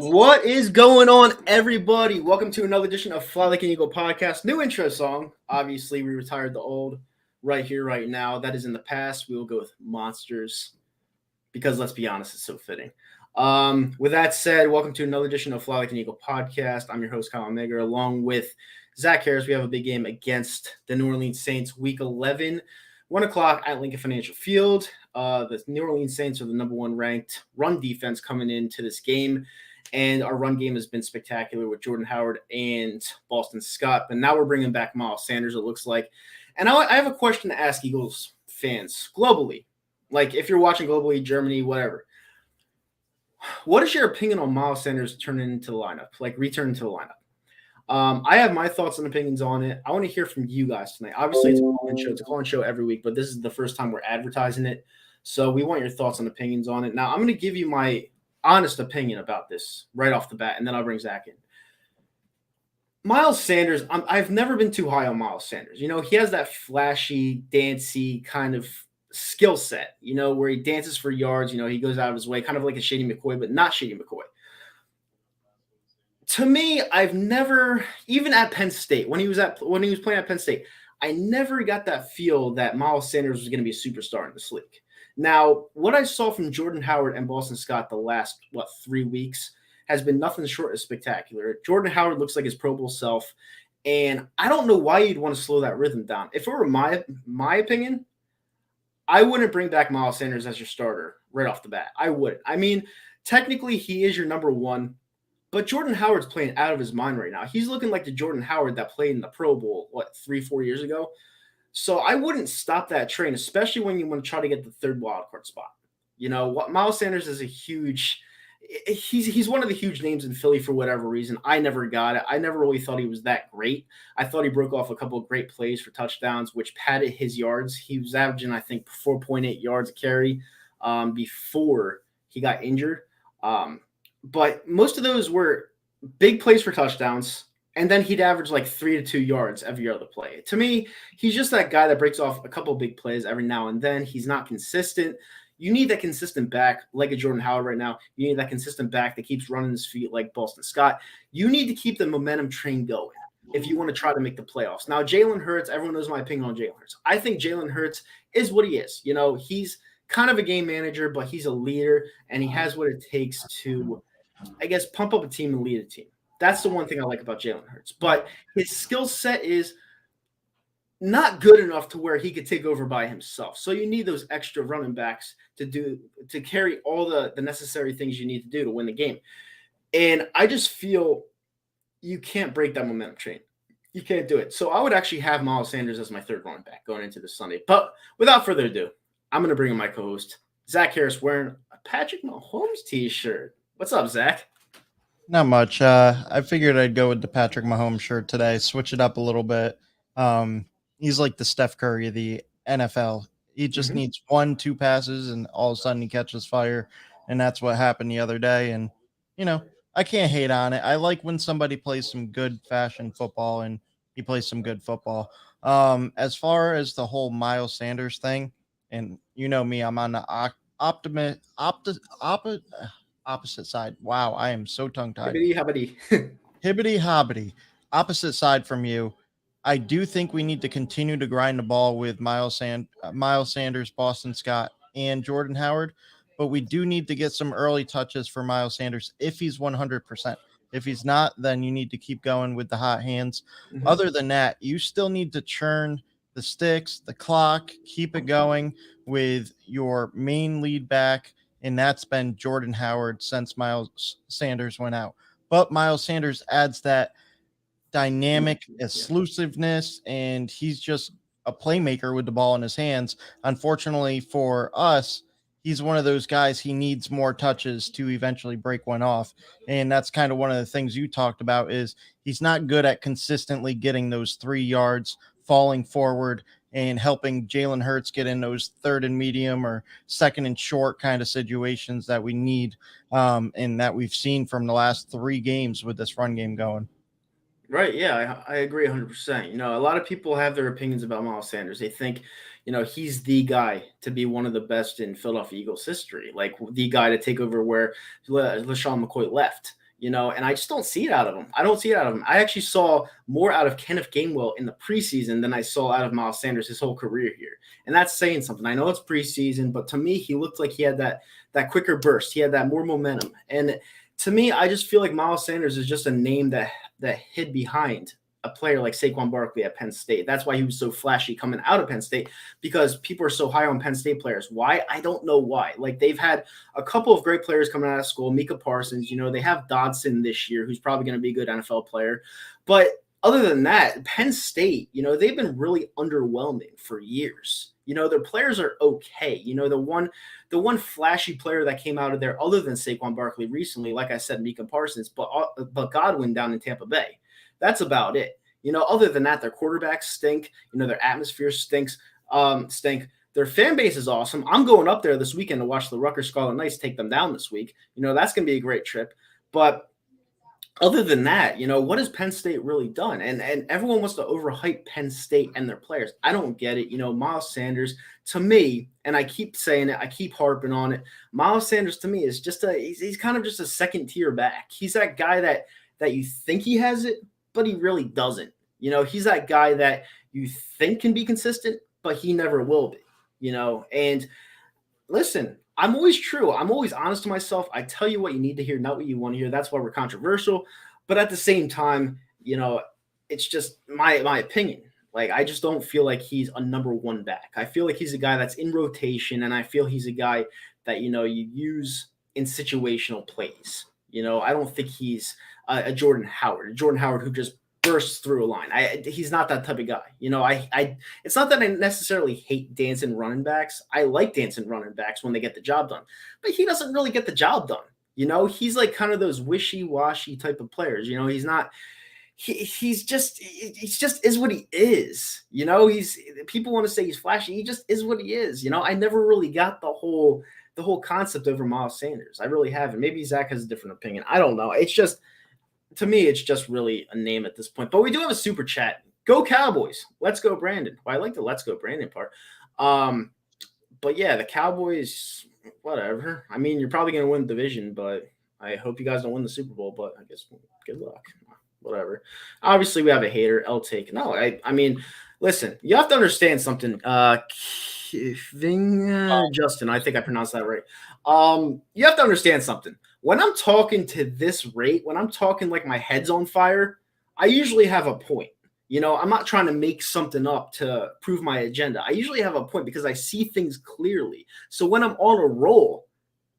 What is going on, everybody? Welcome to another edition of Fly Like an Eagle podcast. New intro song. Obviously, we retired the old right here, right now. That is in the past. We will go with Monsters because, let's be honest, it's so fitting. With that said, welcome to another edition of Fly Like an Eagle podcast. I'm your host, Colin Mager, along with Zach Harris. We have a big game against the New Orleans Saints, Week 11, 1 o'clock at Lincoln Financial Field. The New Orleans Saints are the number one ranked run defense coming into this game. And our run game has been spectacular with Jordan Howard and Boston Scott. But now we're bringing back Miles Sanders, it looks like. And I have a question to ask Eagles fans globally. Like, if you're watching globally, Germany, whatever. What is your opinion on Miles Sanders turning into the lineup, like returning to the lineup? I have my thoughts and opinions on it. I want to hear from you guys tonight. Obviously, it's a call-in show. It's a call-in show every week, but this is the first time we're advertising it. So we want your thoughts and opinions on it. Now, I'm going to give you my honest opinion about this right off the bat, and then I'll bring Zach in. Miles Sanders, I've never been too high on Miles Sanders. You know, he has that flashy, dancey kind of skill set, you know, where he dances for yards. You know, he goes out of his way, kind of like a Shady McCoy, but not Shady McCoy. To me, I've never, even at Penn State, when he was playing at Penn State, I never got that feel that Miles Sanders was going to be a superstar in this league. Now, what I saw from Jordan Howard and Boston Scott the last, 3 weeks has been nothing short of spectacular. Jordan Howard looks like his Pro Bowl self, and I don't know why you'd want to slow that rhythm down. If it were my opinion, I wouldn't bring back Miles Sanders as your starter right off the bat. I wouldn't. I mean, technically he is your number one, but Jordan Howard's playing out of his mind right now. He's looking like the Jordan Howard that played in the Pro Bowl, 3-4 years ago? So I wouldn't stop that train, especially when you want to try to get the third wildcard spot. You know, what Miles Sanders is he's one of the huge names in Philly for whatever reason. I never got it. I never really thought he was that great. I thought he broke off a couple of great plays for touchdowns, which padded his yards. He was averaging, I think, 4.8 yards a carry before he got injured. But most of those were big plays for touchdowns. And then he'd average like 3 to 2 yards every other play. To me, he's just that guy that breaks off a couple of big plays every now and then. He's not consistent. You need that consistent back like a Jordan Howard right now. You need that consistent back that keeps running his feet like Boston Scott. You need to keep the momentum train going if you want to try to make the playoffs. Now, Jalen Hurts, everyone knows my opinion on Jalen Hurts. I think Jalen Hurts is what he is. You know, he's kind of a game manager, but he's a leader, and he has what it takes to, I guess, pump up a team and lead a team. That's the one thing I like about Jalen Hurts. But his skill set is not good enough to where he could take over by himself. So you need those extra running backs to carry all the necessary things you need to do to win the game. And I just feel you can't break that momentum train. You can't do it. So I would actually have Miles Sanders as my third running back going into this Sunday. But without further ado, I'm going to bring in my co-host, Zach Harris, wearing a Patrick Mahomes t-shirt. What's up, Zach? Not much. I figured I'd go with the Patrick Mahomes shirt today, switch it up a little bit. He's like the Steph Curry of the NFL. He just needs 1-2 passes, and all of a sudden he catches fire, and that's what happened the other day. And, you know, I can't hate on it. I like when somebody plays some good fashion football, and he plays some good football. As far as the whole Miles Sanders thing, and you know me, I'm on the opposite side. Wow, I am so tongue tied. Hibbity hobbity. Opposite side from you. I do think we need to continue to grind the ball with Miles Sanders, Boston Scott, and Jordan Howard, but we do need to get some early touches for Miles Sanders if he's 100%. If he's not, then you need to keep going with the hot hands. Other than that, you still need to churn the sticks, the clock, keep it going with your main lead back, and that's been Jordan Howard since Miles Sanders went out. But Miles Sanders adds that dynamic elusiveness, and he's just a playmaker with the ball in his hands. Unfortunately for us, he's one of those guys, he needs more touches to eventually break one off. And that's kind of one of the things you talked about is he's not good at consistently getting those 3 yards, falling forward, and helping Jalen Hurts get in those third and medium or second and short kind of situations that we need and that we've seen from the last 3 games with this run game going. Right. Yeah, I agree 100%. You know, a lot of people have their opinions about Miles Sanders. They think, you know, he's the guy to be one of the best in Philadelphia Eagles history, like the guy to take over where LaShawn McCoy left. and I just don't see it out of him. I don't see it out of him. I actually saw more out of Kenneth Gainwell in the preseason than I saw out of Miles Sanders his whole career here. And that's saying something. I know it's preseason, but to me, he looked like he had that quicker burst. He had that more momentum. And to me, I just feel like Miles Sanders is just a name that hid behind a player like Saquon Barkley at Penn State. That's why he was so flashy coming out of Penn State, because people are so high on Penn State players. Why? I don't know why. Like, they've had a couple of great players coming out of school. Micah Parsons, they have Dodson this year, who's probably going to be a good NFL player. But other than that, Penn State, they've been really underwhelming for years. Their players are okay. The one flashy player that came out of there other than Saquon Barkley recently, like I said, Micah Parsons, but Godwin down in Tampa Bay. That's about it. Other than that, their quarterbacks stink. Their atmosphere stink. Their fan base is awesome. I'm going up there this weekend to watch the Rutgers Scarlet Knights take them down this week. That's going to be a great trip. But other than that, what has Penn State really done? And everyone wants to overhype Penn State and their players. I don't get it. Miles Sanders, to me, and I keep saying it, I keep harping on it, Miles Sanders to me is just he's kind of just a second tier back. He's that guy that you think he has it, but he really doesn't. He's that guy that you think can be consistent, but he never will be, and listen, I'm always true. I'm always honest to myself. I tell you what you need to hear, not what you want to hear. That's why we're controversial. But at the same time, it's just my opinion. Like, I just don't feel like he's a number one back. I feel like he's a guy that's in rotation, and I feel he's a guy that, you use in situational plays. I don't think he's a Jordan Howard who just bursts through a line. He's not that type of guy. It's not that I necessarily hate dancing running backs. I like dancing running backs when they get the job done, but he doesn't really get the job done. He's like kind of those wishy-washy type of players. He's not. He's just is what he is. People want to say he's flashy. He just is what he is. I never really got the whole concept over Miles Sanders. I really haven't. Maybe Zach has a different opinion. I don't know. It's just, to me, it's just really a name at this point. But we do have a super chat. Go Cowboys. Let's go Brandon. Well, I like the let's go Brandon part. But yeah, the Cowboys, whatever. I mean, you're probably going to win the division, but I hope you guys don't win the Super Bowl. But I guess good luck. Whatever. Obviously, we have a hater. I'll take. No, I mean, listen, you have to understand something. Justin, I think I pronounced that right. You have to understand something. When I'm talking to this rate, when I'm talking like my head's on fire, I usually have a point. I'm not trying to make something up to prove my agenda. I usually have a point because I see things clearly. So when I'm on a roll,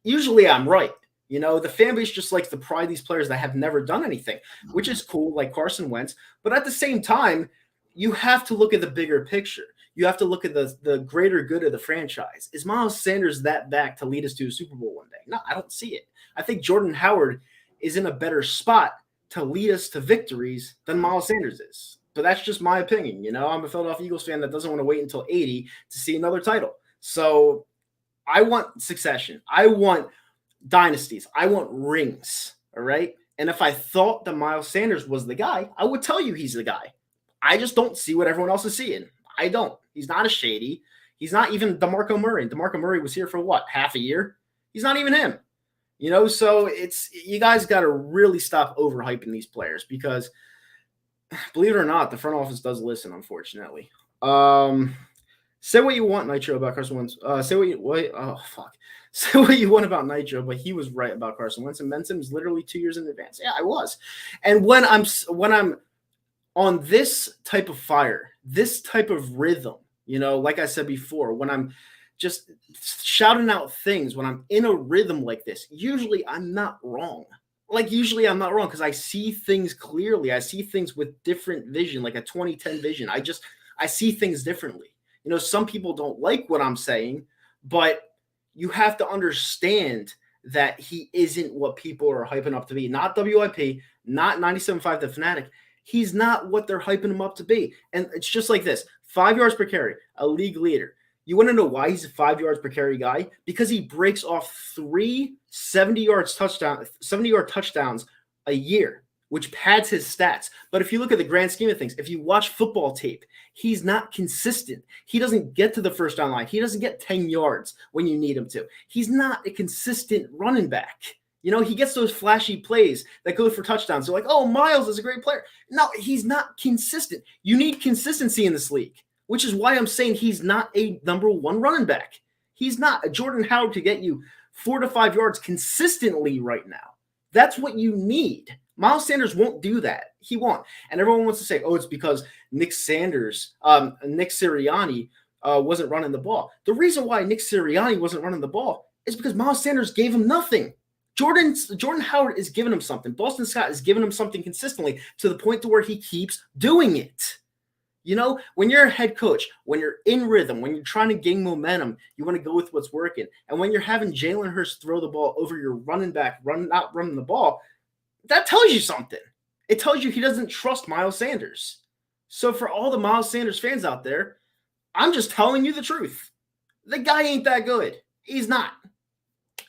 usually I'm right. The fan base just likes to pride these players that have never done anything, which is cool, like Carson Wentz. But at the same time, you have to look at the bigger picture. You have to look at the greater good of the franchise. Is Miles Sanders that back to lead us to a Super Bowl one day? No, I don't see it. I think Jordan Howard is in a better spot to lead us to victories than Miles Sanders is. But that's just my opinion. I'm a Philadelphia Eagles fan that doesn't want to wait until 80 to see another title. So I want succession. I want dynasties. I want rings. All right. And if I thought that Miles Sanders was the guy, I would tell you he's the guy. I just don't see what everyone else is seeing. I don't. He's not a shady. He's not even DeMarco Murray. DeMarco Murray was here for what, half a year? He's not even him. So you guys got to really stop overhyping these players because, believe it or not, the front office does listen, unfortunately. Say what you want, Nitro, about Carson Wentz. Say what you want about Nitro, but he was right about Carson Wentz, and Benson was literally 2 years in advance. Yeah, I was. And when I'm on this type of fire, this type of rhythm, like I said before, when I'm just shouting out things, when I'm in a rhythm like this, usually I'm not wrong. Usually I'm not wrong because I see things clearly. I see things with different vision, like a 2010 vision. I see things differently. Some people don't like what I'm saying, but you have to understand that he isn't what people are hyping up to be. Not WIP, not 97.5 The Fanatic. He's not what they're hyping him up to be. And it's just like this. 5 yards per carry, a league leader. You want to know why he's a 5 yards per carry guy? Because he breaks off 3 70-yard touchdowns a year, which pads his stats. But if you look at the grand scheme of things, if you watch football tape, he's not consistent. He doesn't get to the first down line. He doesn't get 10 yards when you need him to. He's not a consistent running back. You know, he gets those flashy plays that go for touchdowns. They're like, oh, Miles is a great player. No, he's not consistent. You need consistency in this league, which is why I'm saying he's not a number one running back. He's not. A Jordan Howard to get you 4 to 5 yards consistently right now. That's what you need. Miles Sanders won't do that. He won't. And everyone wants to say, oh, it's because Nick Sirianni wasn't running the ball. The reason why Nick Sirianni wasn't running the ball is because Miles Sanders gave him nothing. Jordan Howard is giving him something. Boston Scott is giving him something consistently to the point to where he keeps doing it. You know, when you're a head coach, when you're in rhythm, when you're trying to gain momentum, you want to go with what's working. And when you're having Jalen Hurts throw the ball over your running back, not running the ball, that tells you something. It tells you he doesn't trust Miles Sanders. So for all the Miles Sanders fans out there, I'm just telling you the truth. The guy ain't that good. He's not.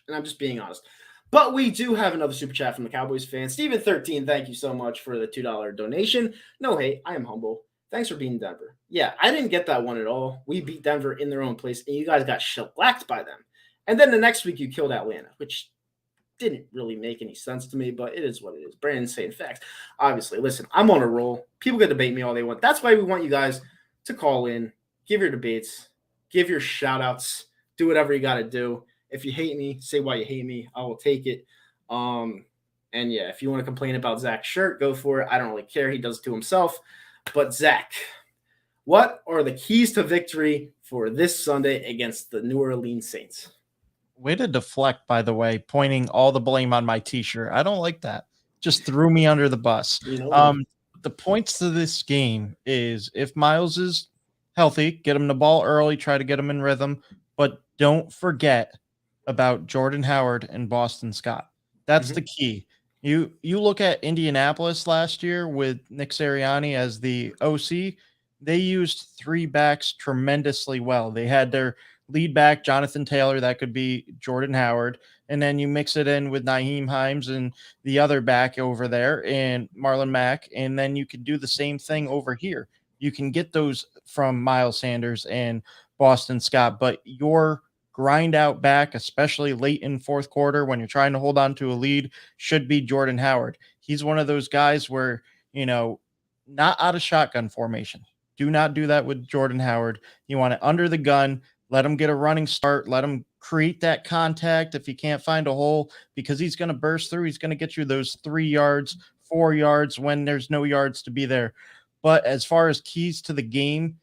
And I'm just being honest. But we do have another super chat from the Cowboys fan. Steven13, thank you so much for the $2 donation. No hate, I am humble. Thanks for beating Denver. Yeah, I didn't get that one at all. We beat Denver in their own place, and you guys got shellacked by them. And then the next week you killed Atlanta, which didn't really make any sense to me, but it is what it is. Brandon's saying facts. Obviously, listen, I'm on a roll. People can debate me all they want. That's why we want you guys to call in, give your debates, give your shout-outs, do whatever you got to do. If you hate me, say why you hate me. I will take it. And yeah, if you want to complain about Zach's shirt, go for it. I don't really care. He does it to himself. But Zach, what are the keys to victory for this Sunday against the New Orleans Saints? Way to deflect, by the way, pointing all the blame on my t-shirt. I don't like that. Just threw me under the bus. You know, the points to this game is if Miles is healthy, get him the ball early, try to get him in rhythm, but don't forget about Jordan Howard and Boston Scott. That's the key. You look at Indianapolis last year with Nick Sirianni as the OC. They used 3 backs tremendously well. They had their lead back, Jonathan Taylor, that could be Jordan Howard. And then you mix it in with Nyheim Hines and the other back over there and Marlon Mack. And then you could do the same thing over here. You can get those from Miles Sanders and Boston Scott, but your grind out back, especially late in fourth quarter when you're trying to hold on to a lead, should be Jordan Howard. He's one of those guys where, not out of shotgun formation. Do not do that with Jordan Howard. You want it under the gun. Let him get a running start. Let him create that contact if he can't find a hole, because he's going to burst through. He's going to get you those 3 yards, 4 yards when there's no yards to be there. But as far as keys to the game,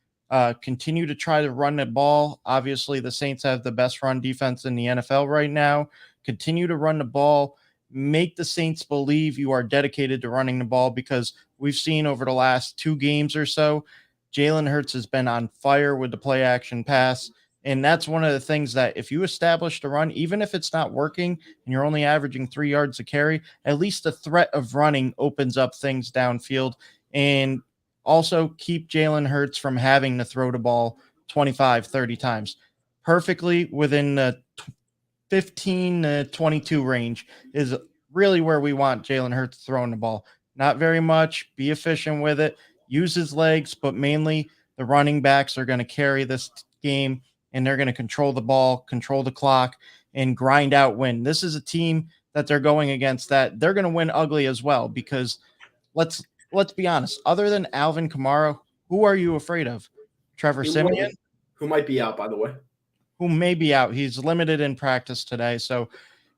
continue to try to run the ball. Obviously, the Saints have the best run defense in the NFL right now. Continue to run the ball. Make the Saints believe you are dedicated to running the ball, because we've seen over the last 2 games or so, Jalen Hurts has been on fire with the play action pass. And that's one of the things that if you establish the run, even if it's not working and you're only averaging 3 yards a carry, at least the threat of running opens up things downfield. And also keep Jalen Hurts from having to throw the ball 25, 30 times. Perfectly within the 15 to 22 range is really where we want Jalen Hurts throwing the ball. Not very much. Be efficient with it. Use his legs, but mainly the running backs are going to carry this game, and they're going to control the ball, control the clock, and grind out win. This is a team that they're going against that they're going to win ugly as well, because let's be honest. Other than Alvin Kamara, who are you afraid of? Trevor Siemian? Who might be out, by the way. Who may be out. He's limited in practice today, so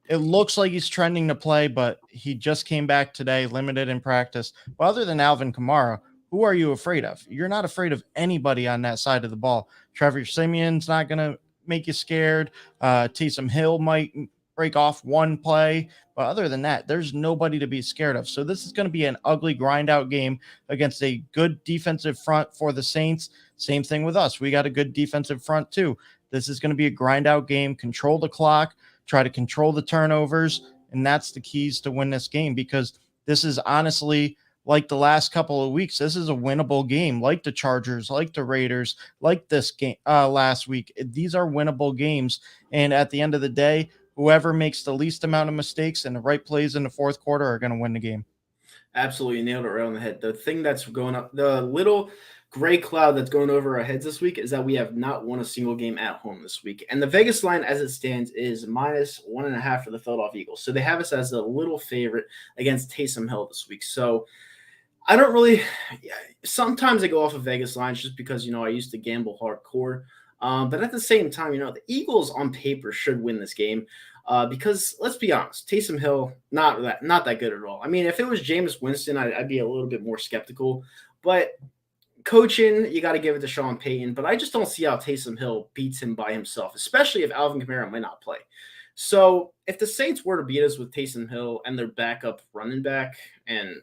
it looks like he's trending to play, but he just came back today, limited in practice. But other than Alvin Kamara, who are you afraid of? You're not afraid of anybody on that side of the ball. Trevor Siemian's not going to make you scared. Taysom Hill might break off one play, but other than that, there's nobody to be scared of. So this is going to be an ugly grind out game against a good defensive front for the Saints. Same thing with us. We got a good defensive front too. This is going to be a grind out game. Control the clock, try to control the turnovers, and that's the keys to win this game, because this is honestly, like the last couple of weeks, this is a winnable game, like the Chargers, like the Raiders, like this game last week. These are winnable games. And at the end of the day, whoever makes the least amount of mistakes and the right plays in the fourth quarter are going to win the game. Absolutely nailed it right on the head. The thing that's going up, the little gray cloud that's going over our heads this week is that we have not won a single game at home this week. And the Vegas line as it stands is -1.5 for the Philadelphia Eagles. So they have us as a little favorite against Taysom Hill this week. So I don't really – sometimes I go off of Vegas lines just because, I used to gamble hardcore. But at the same time, the Eagles on paper should win this game because let's be honest, Taysom Hill, not that good at all. I mean, if it was Jameis Winston, I'd be a little bit more skeptical. But coaching, you got to give it to Sean Payton. But I just don't see how Taysom Hill beats him by himself, especially if Alvin Kamara might not play. So if the Saints were to beat us with Taysom Hill and their backup running back, and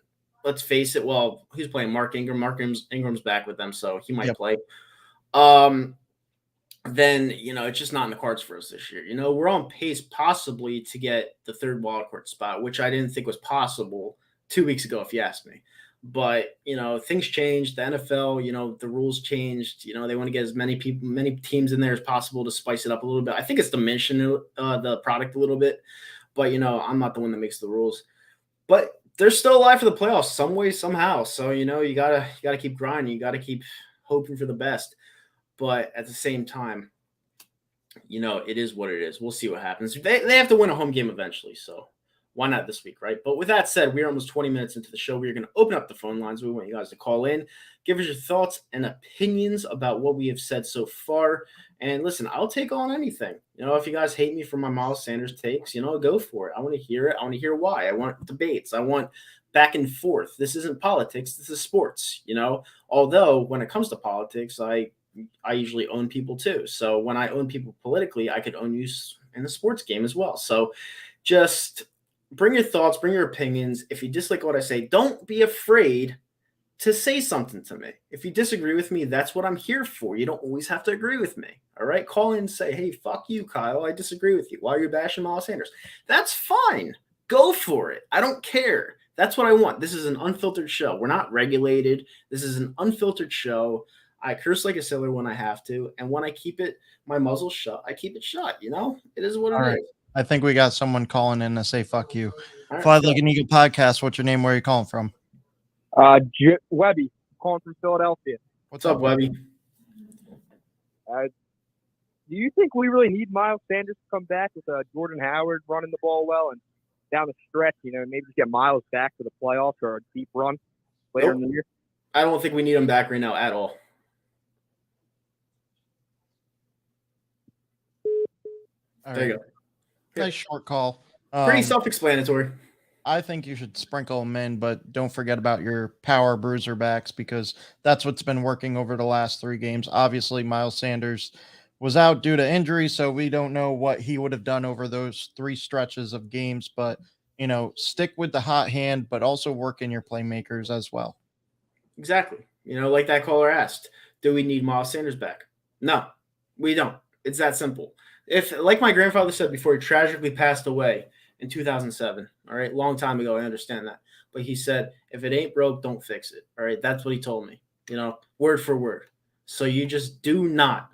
let's face it, well, he's playing Mark Ingram. Mark Ingram's back with them, so he might play. Then, it's just not in the cards for us this year. We're on pace possibly to get the third wildcard spot, which I didn't think was possible 2 weeks ago, if you asked me. But, things changed. The NFL, the rules changed. They want to get as many teams in there as possible to spice it up a little bit. I think it's dimension the product a little bit. But, I'm not the one that makes the rules. But they're still alive for the playoffs some way, somehow. So, you gotta keep grinding. You gotta keep hoping for the best. But at the same time, it is what it is. We'll see what happens. They have to win a home game eventually, so why not this week, right? But with that said, we're almost 20 minutes into the show. We're going to open up the phone lines. We want you guys to call in, give us your thoughts and opinions about what we have said so far. And listen, I'll take on anything. If you guys hate me for my Miles Sanders takes, go for it. I want to hear it. I want to hear why. I want debates. I want back and forth. This isn't politics. This is sports, Although when it comes to politics, I usually own people too. So when I own people politically, I could own you in the sports game as well. So just bring your thoughts, bring your opinions. If you dislike what I say, don't be afraid to say something to me. If you disagree with me, that's what I'm here for. You don't always have to agree with me. All right. Call in and say, hey, fuck you, Kyle. I disagree with you. Why are you bashing Miles Sanders? That's fine. Go for it. I don't care. That's what I want. This is an unfiltered show. We're not regulated. This is an unfiltered show. I curse like a sailor when I have to, and when I keep my muzzle shut, I keep it shut. It is what it is. I think we got someone calling in to say "fuck you." Fly Like an Eagle podcast. What's your name? Where are you calling from? Webby, calling from Philadelphia. What's up, Webby? Do you think we really need Miles Sanders to come back with Jordan Howard running the ball well and down the stretch? Maybe just get Miles back for the playoffs or a deep run later in the year. I don't think we need him back right now at all. There you go. Nice short call. Pretty self-explanatory. I think you should sprinkle them in, but don't forget about your power bruiser backs because that's what's been working over the last 3 games. Obviously, Miles Sanders was out due to injury, so we don't know what he would have done over those 3 stretches of games. But, stick with the hot hand, but also work in your playmakers as well. Exactly. Like that caller asked, do we need Miles Sanders back? No, we don't. It's that simple. If, like my grandfather said before he tragically passed away in 2007, all right, long time ago, I understand that. But he said, if it ain't broke, don't fix it. All right, that's what he told me, word for word. So you just do not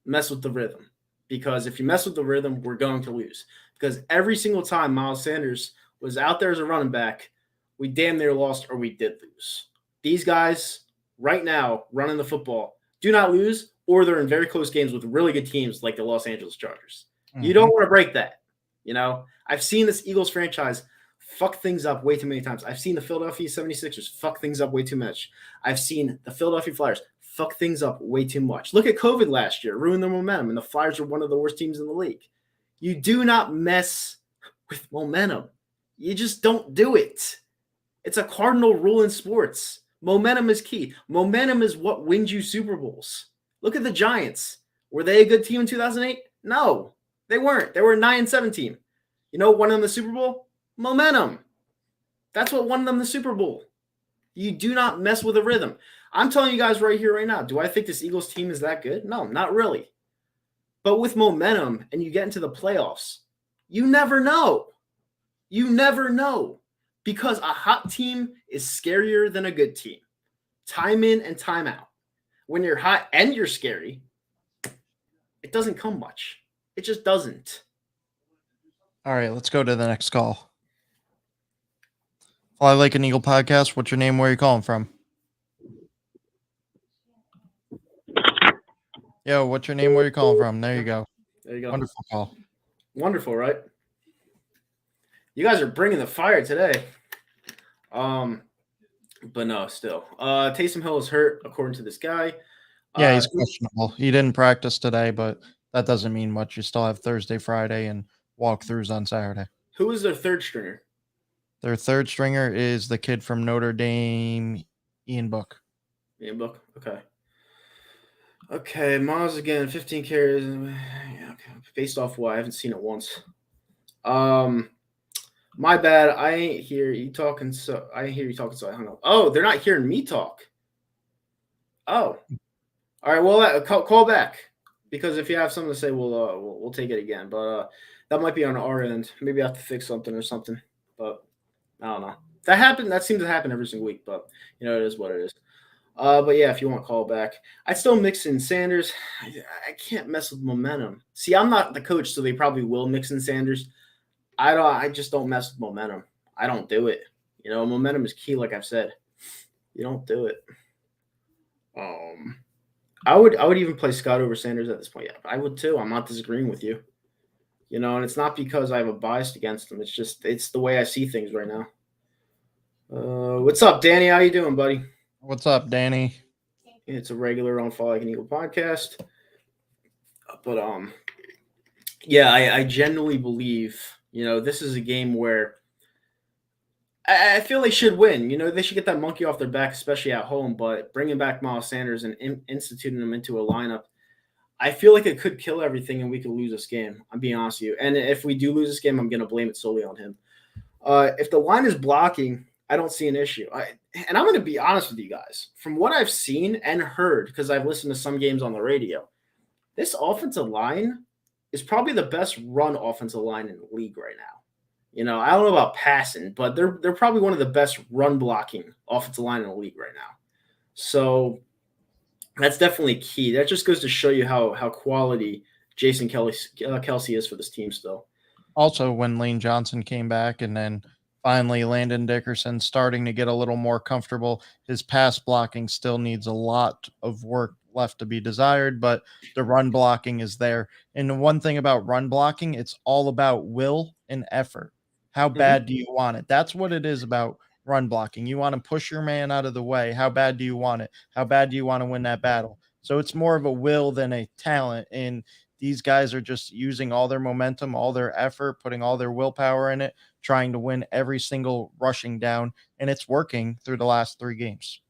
mess with the rhythm. Because if you mess with the rhythm, we're going to lose. Because every single time Miles Sanders was out there as a running back, we damn near lost or we did lose. These guys right now running the football do not lose, or they're in very close games with really good teams like the Los Angeles Chargers. Mm-hmm. You don't want to break that. I've seen this Eagles franchise fuck things up way too many times. I've seen the Philadelphia 76ers fuck things up way too much. I've seen the Philadelphia Flyers fuck things up way too much. Look at COVID last year, ruin their momentum, and the Flyers are one of the worst teams in the league. You do not mess with momentum. You just don't do it. It's a cardinal rule in sports. Momentum is key. Momentum is what wins you Super Bowls. Look at the Giants. Were they a good team in 2008? No, they weren't. They were a 9-7 team. What won them the Super Bowl? Momentum. That's what won them the Super Bowl. You do not mess with a rhythm. I'm telling you guys right here, right now, do I think this Eagles team is that good? No, not really. But with momentum and you get into the playoffs, you never know. You never know. Because a hot team is scarier than a good team. Time in and time out. When you're hot and you're scary, it doesn't come much. It just doesn't. All right, let's go to the next call. Fly Like an Eagle podcast. What's your name? Where are you calling from? Yo, what's your name? Where are you calling from? There you go. There you go. Wonderful call. Wonderful, right? You guys are bringing the fire today. But no, still. Taysom Hill is hurt, according to this guy. Yeah, he's questionable. He didn't practice today, but that doesn't mean much. You still have Thursday, Friday, and walkthroughs on Saturday. Who is their third stringer? Their third stringer is the kid from Notre Dame, Ian Book. Ian Book, okay. Okay, Miles again, 15 carries. Yeah, okay. Based off what? I haven't seen it once. My bad. I ain't hear you talking, so I hung up. Oh, they're not hearing me talk. Oh, all right. Well, call back, because if you have something to say, we'll take it again. But that might be on our end. Maybe I have to fix something or something. But I don't know. That happened. That seems to happen every single week. But it is what it is. But yeah, if you want to call back, I'd still mix in Sanders. I can't mess with momentum. See, I'm not the coach, so they probably will mix in Sanders. I just don't mess with momentum. I don't do it. Momentum is key, like I've said. You don't do it. I would even play Scott over Sanders at this point. Yeah, I would too. I'm not disagreeing with you. And it's not because I have a bias against him. It's the way I see things right now. What's up, Danny? How you doing, buddy? What's up, Danny? It's a regular on Fall Like an Eagle podcast. But yeah, I genuinely believe, this is a game where I feel they should win. They should get that monkey off their back, especially at home. But bringing back Miles Sanders and instituting him into a lineup, I feel like it could kill everything and we could lose this game. I'm being honest with you. And if we do lose this game, I'm going to blame it solely on him. If the line is blocking, I don't see an issue. And I'm going to be honest with you guys. From what I've seen and heard, because I've listened to some games on the radio, this offensive line is probably the best run offensive line in the league right now. I don't know about passing, but they're probably one of the best run blocking offensive line in the league right now. So that's definitely key. That just goes to show you how quality Jason Kelce is for this team still. Also, when Lane Johnson came back and then finally Landon Dickerson starting to get a little more comfortable, his pass blocking still needs a lot of work left to be desired, but the run blocking is there. And the one thing about run blocking, it's all about will and effort. How bad do you want it? That's what it is about run blocking. You want to push your man out of the way. How bad do you want it? How bad do you want to win that battle? So it's more of a will than a talent. And these guys are just using all their momentum, all their effort, putting all their willpower in it, trying to win every single rushing down. And it's working through the last 3 games.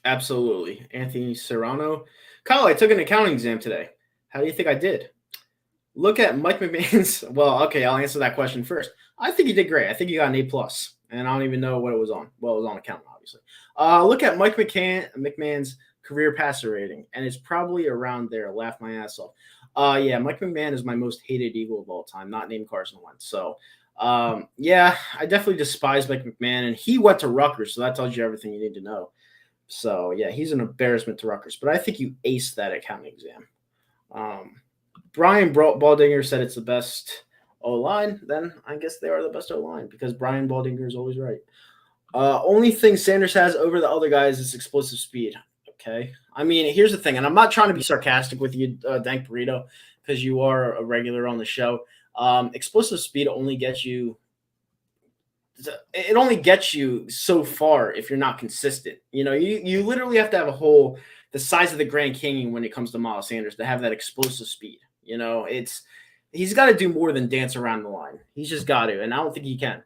Absolutely. Anthony Serrano. Kyle, I took an accounting exam today. How do you think I did? Look at Mike McMahon's. Well, okay, I'll answer that question first. I think he did great. I think he got an A+, and I don't even know what it was on. Well, it was on accounting, obviously. Look at Mike McMahon's career passer rating, and it's probably around there. Laugh my ass off. Yeah, Mike McMahon is my most hated Eagle of all time, not named Carson Wentz. So, yeah, I definitely despise Mike McMahon, and he went to Rutgers, so that tells you everything you need to know. So, yeah, he's an embarrassment to Rutgers, but I think you aced that accounting exam. Brian Baldinger said it's the best O-line. Then I guess they are the best O-line because Brian Baldinger is always right. Only thing Sanders has over the other guys is explosive speed. Okay. I mean, here's the thing, and I'm not trying to be sarcastic with you, Dank Burrito, because you are a regular on the show. Explosive speed only gets you so far if you're not consistent. You literally have to have a hole the size of the Grand Canyon when it comes to Miles Sanders to have that explosive speed. He's got to do more than dance around the line. He's just got to, and I don't think he can.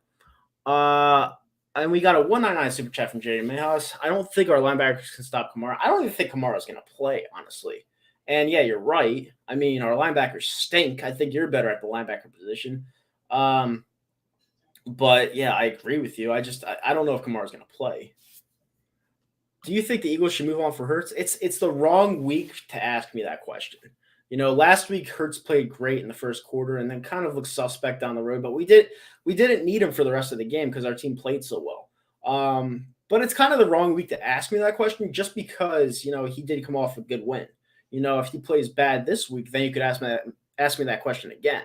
And we got a 199 super chat from Jerry Mejas. I don't think our linebackers can stop Kamara. I don't even think Kamara's going to play, honestly. And yeah, you're right. I mean, our linebackers stink. I think you're better at the linebacker position. But yeah, I agree with you. I don't know if Kamara's going to play. Do you think the Eagles should move on for Hurts? It's the wrong week to ask me that question. Last week Hurts played great in the first quarter and then kind of looked suspect down the road, but we didn't need him for the rest of the game because our team played so well. But it's kind of the wrong week to ask me that question just because, he did come off a good win. If he plays bad this week, then you could ask me that question again.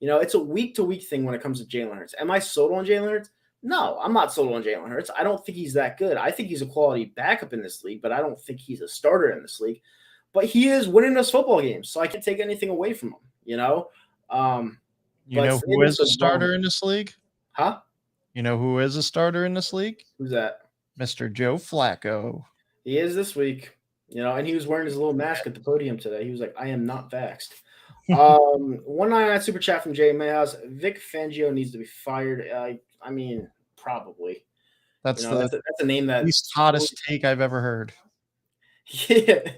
It's a week-to-week thing when it comes to Jalen Hurts. Am I sold on Jalen Hurts? No, I'm not sold on Jalen Hurts. I don't think he's that good. I think he's a quality backup in this league, but I don't think he's a starter in this league. but he is winning us football games, so I can't take anything away from him. You know who is a starter in this league? Huh? You know who is a starter in this league? Who's that? Mr. Joe Flacco. He is this week. And he was wearing his little mask at the podium today. He was like, "I am not vaxxed." 199 super chat from Jay Mayhouse. Vic Fangio needs to be fired. I mean, probably. That's that's a name that least hottest take I've ever heard. Yeah,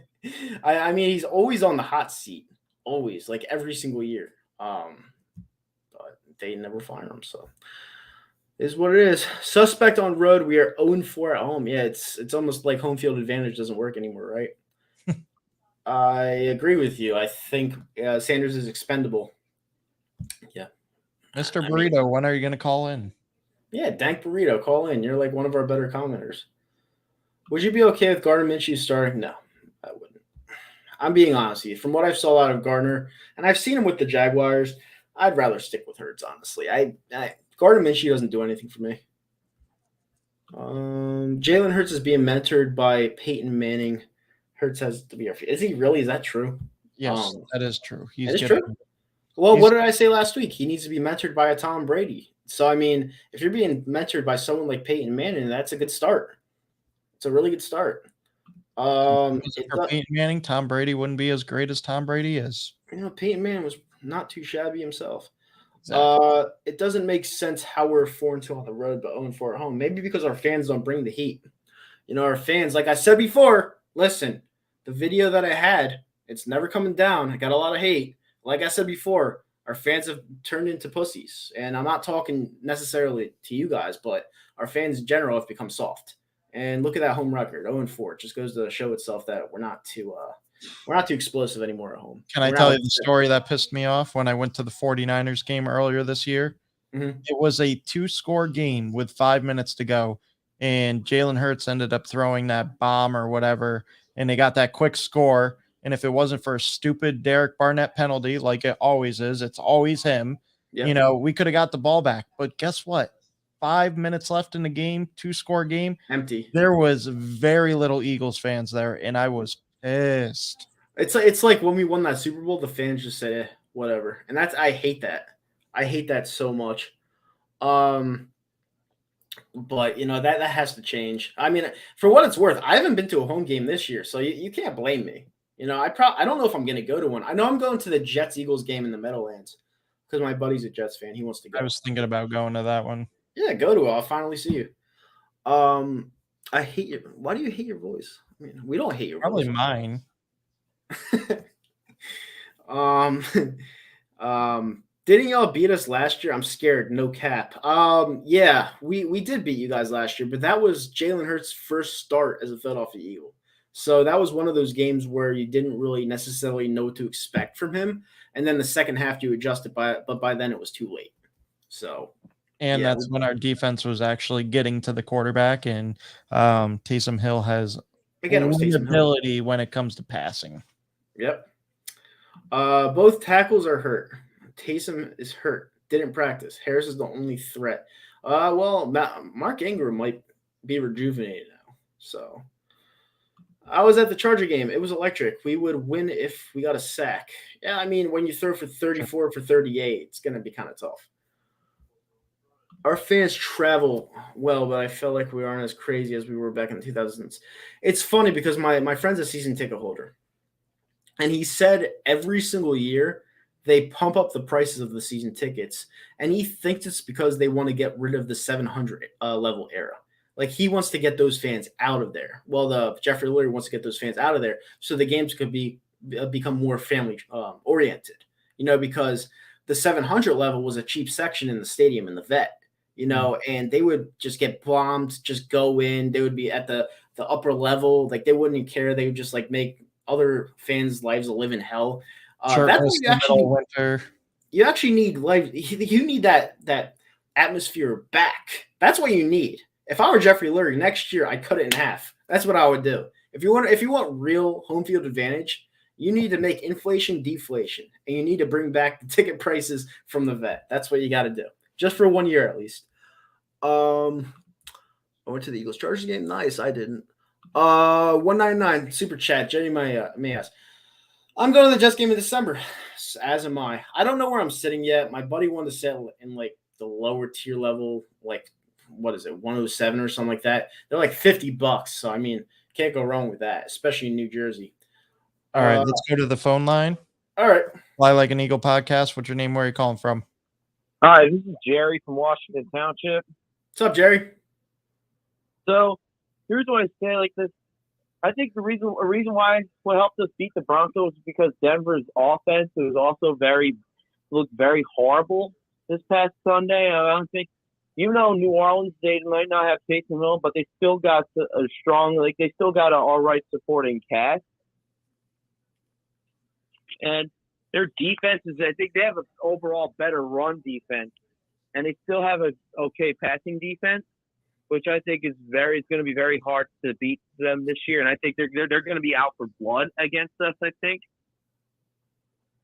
I mean, he's always on the hot seat, always, like every single year. But they never fire him, so is what it is. Suspect on road. We are 0-4 at home. Yeah, it's almost like home field advantage doesn't work anymore, right? I agree with you. I think Sanders is expendable. Yeah. Mr. Burrito, when are you going to call in? Yeah, Dank Burrito, call in. You're like one of our better commenters. Would you be okay with Gardner Minshew starting? No, I wouldn't. I'm being honest with you. From what I saw out of Gardner, and I've seen him with the Jaguars, I'd rather stick with Hurts, honestly. Gardner Minshew doesn't do anything for me. Jalen Hurts is being mentored by Peyton Manning. Hurts has to be our. Is he really? Is that true? Yes, that is true. That is true. Well, what did I say last week? He needs to be mentored by a Tom Brady. So, I mean, if you're being mentored by someone like Peyton Manning, that's a good start. It's a really good start. For Peyton Manning, Tom Brady wouldn't be as great as Tom Brady is. Peyton Manning was not too shabby himself. Exactly. It doesn't make sense how we're 4-2 on the road, but 0-4 at home. Maybe because our fans don't bring the heat. Our fans, like I said before, listen, the video that I had, it's never coming down. I got a lot of hate. Like I said before, our fans have turned into pussies. And I'm not talking necessarily to you guys, but our fans in general have become soft. And look at that home record, 0-4. It just goes to show itself that we're not too explosive anymore at home. Can I tell you the story that pissed me off when I went to the 49ers game earlier this year? Mm-hmm. It was a 2-score game with 5 minutes to go, and Jalen Hurts ended up throwing that bomb or whatever, and they got that quick score. And if it wasn't for a stupid Derek Barnett penalty, like it always is, it's always him, we could have got the ball back. But guess what? 5 minutes left in the game, 2-score game. Empty. There was very little Eagles fans there, and I was pissed. It's like when we won that Super Bowl, the fans just said, whatever. And I hate that. I hate that so much. But that has to change. I mean, for what it's worth, I haven't been to a home game this year, so you can't blame me. I don't know if I'm going to go to one. I know I'm going to the Jets-Eagles game in the Meadowlands because my buddy's a Jets fan. He wants to go. I was thinking about going to that one. Yeah, go to it. I'll finally see you. I hate you. Why do you hate your voice? I mean, we don't hate your Probably voice. Mine. Didn't y'all beat us last year? I'm scared. No cap. Yeah, we did beat you guys last year, but that was Jalen Hurts' first start as a Philadelphia Eagle. So that was one of those games where you didn't really necessarily know what to expect from him. And then the second half you adjusted but by then it was too late. So that's when our defense was actually getting to the quarterback, and Taysom Hill has ability when it comes to passing. Yep. Both tackles are hurt. Taysom is hurt. Didn't practice. Harris is the only threat. Mark Ingram might be rejuvenated now. So I was at the Charger game. It was electric. We would win if we got a sack. Yeah, I mean, when you throw for 34 for 38, it's going to be kind of tough. Our fans travel well, but I felt like we aren't as crazy as we were back in the 2000s. It's funny because my friend's a season ticket holder. And he said every single year they pump up the prices of the season tickets. And he thinks it's because they want to get rid of the 700 level era. Like he wants to get those fans out of there. Well, the Jeffrey Lurie wants to get those fans out of there so the games could become more family oriented. Because the 700 level was a cheap section in the stadium in the vet. And they would just get bombed, just go in. They would be at the upper level. Like they wouldn't even care. They would just like make other fans' lives a living hell. That's what you actually need life. You need that atmosphere back. That's what you need. If I were Jeffrey Lurie next year, I'd cut it in half. That's what I would do. If you want real home field advantage, you need to make inflation deflation, and you need to bring back the ticket prices from the vet. That's what you got to do, just for 1 year at least. I went to the Eagles Chargers game. Nice, I didn't. $1.99 super chat. Jenny Mayas. I'm going to the Jets game in December, as am I. I don't know where I'm sitting yet. My buddy wanted to sit in like the lower tier level, like what is it, 107 or something like that. They're like $50, so I mean, can't go wrong with that, especially in New Jersey. All right, let's go to the phone line. All right. Fly Like an Eagle podcast. What's your name? Where are you calling from? Hi, this is Jerry from Washington Township. What's up, Jerry? So here's what I say like this. I think a reason why what helped us beat the Broncos is because Denver's offense was also looked very horrible this past Sunday. I don't think, even though New Orleans, they might not have Taysom Hill, but they still got a strong, like they still got an all right supporting cast. And their defense is, I think they have an overall better run defense, and they still have a okay passing defense, which I think it's going to be very hard to beat them this year. And I think they're going to be out for blood against us, I think,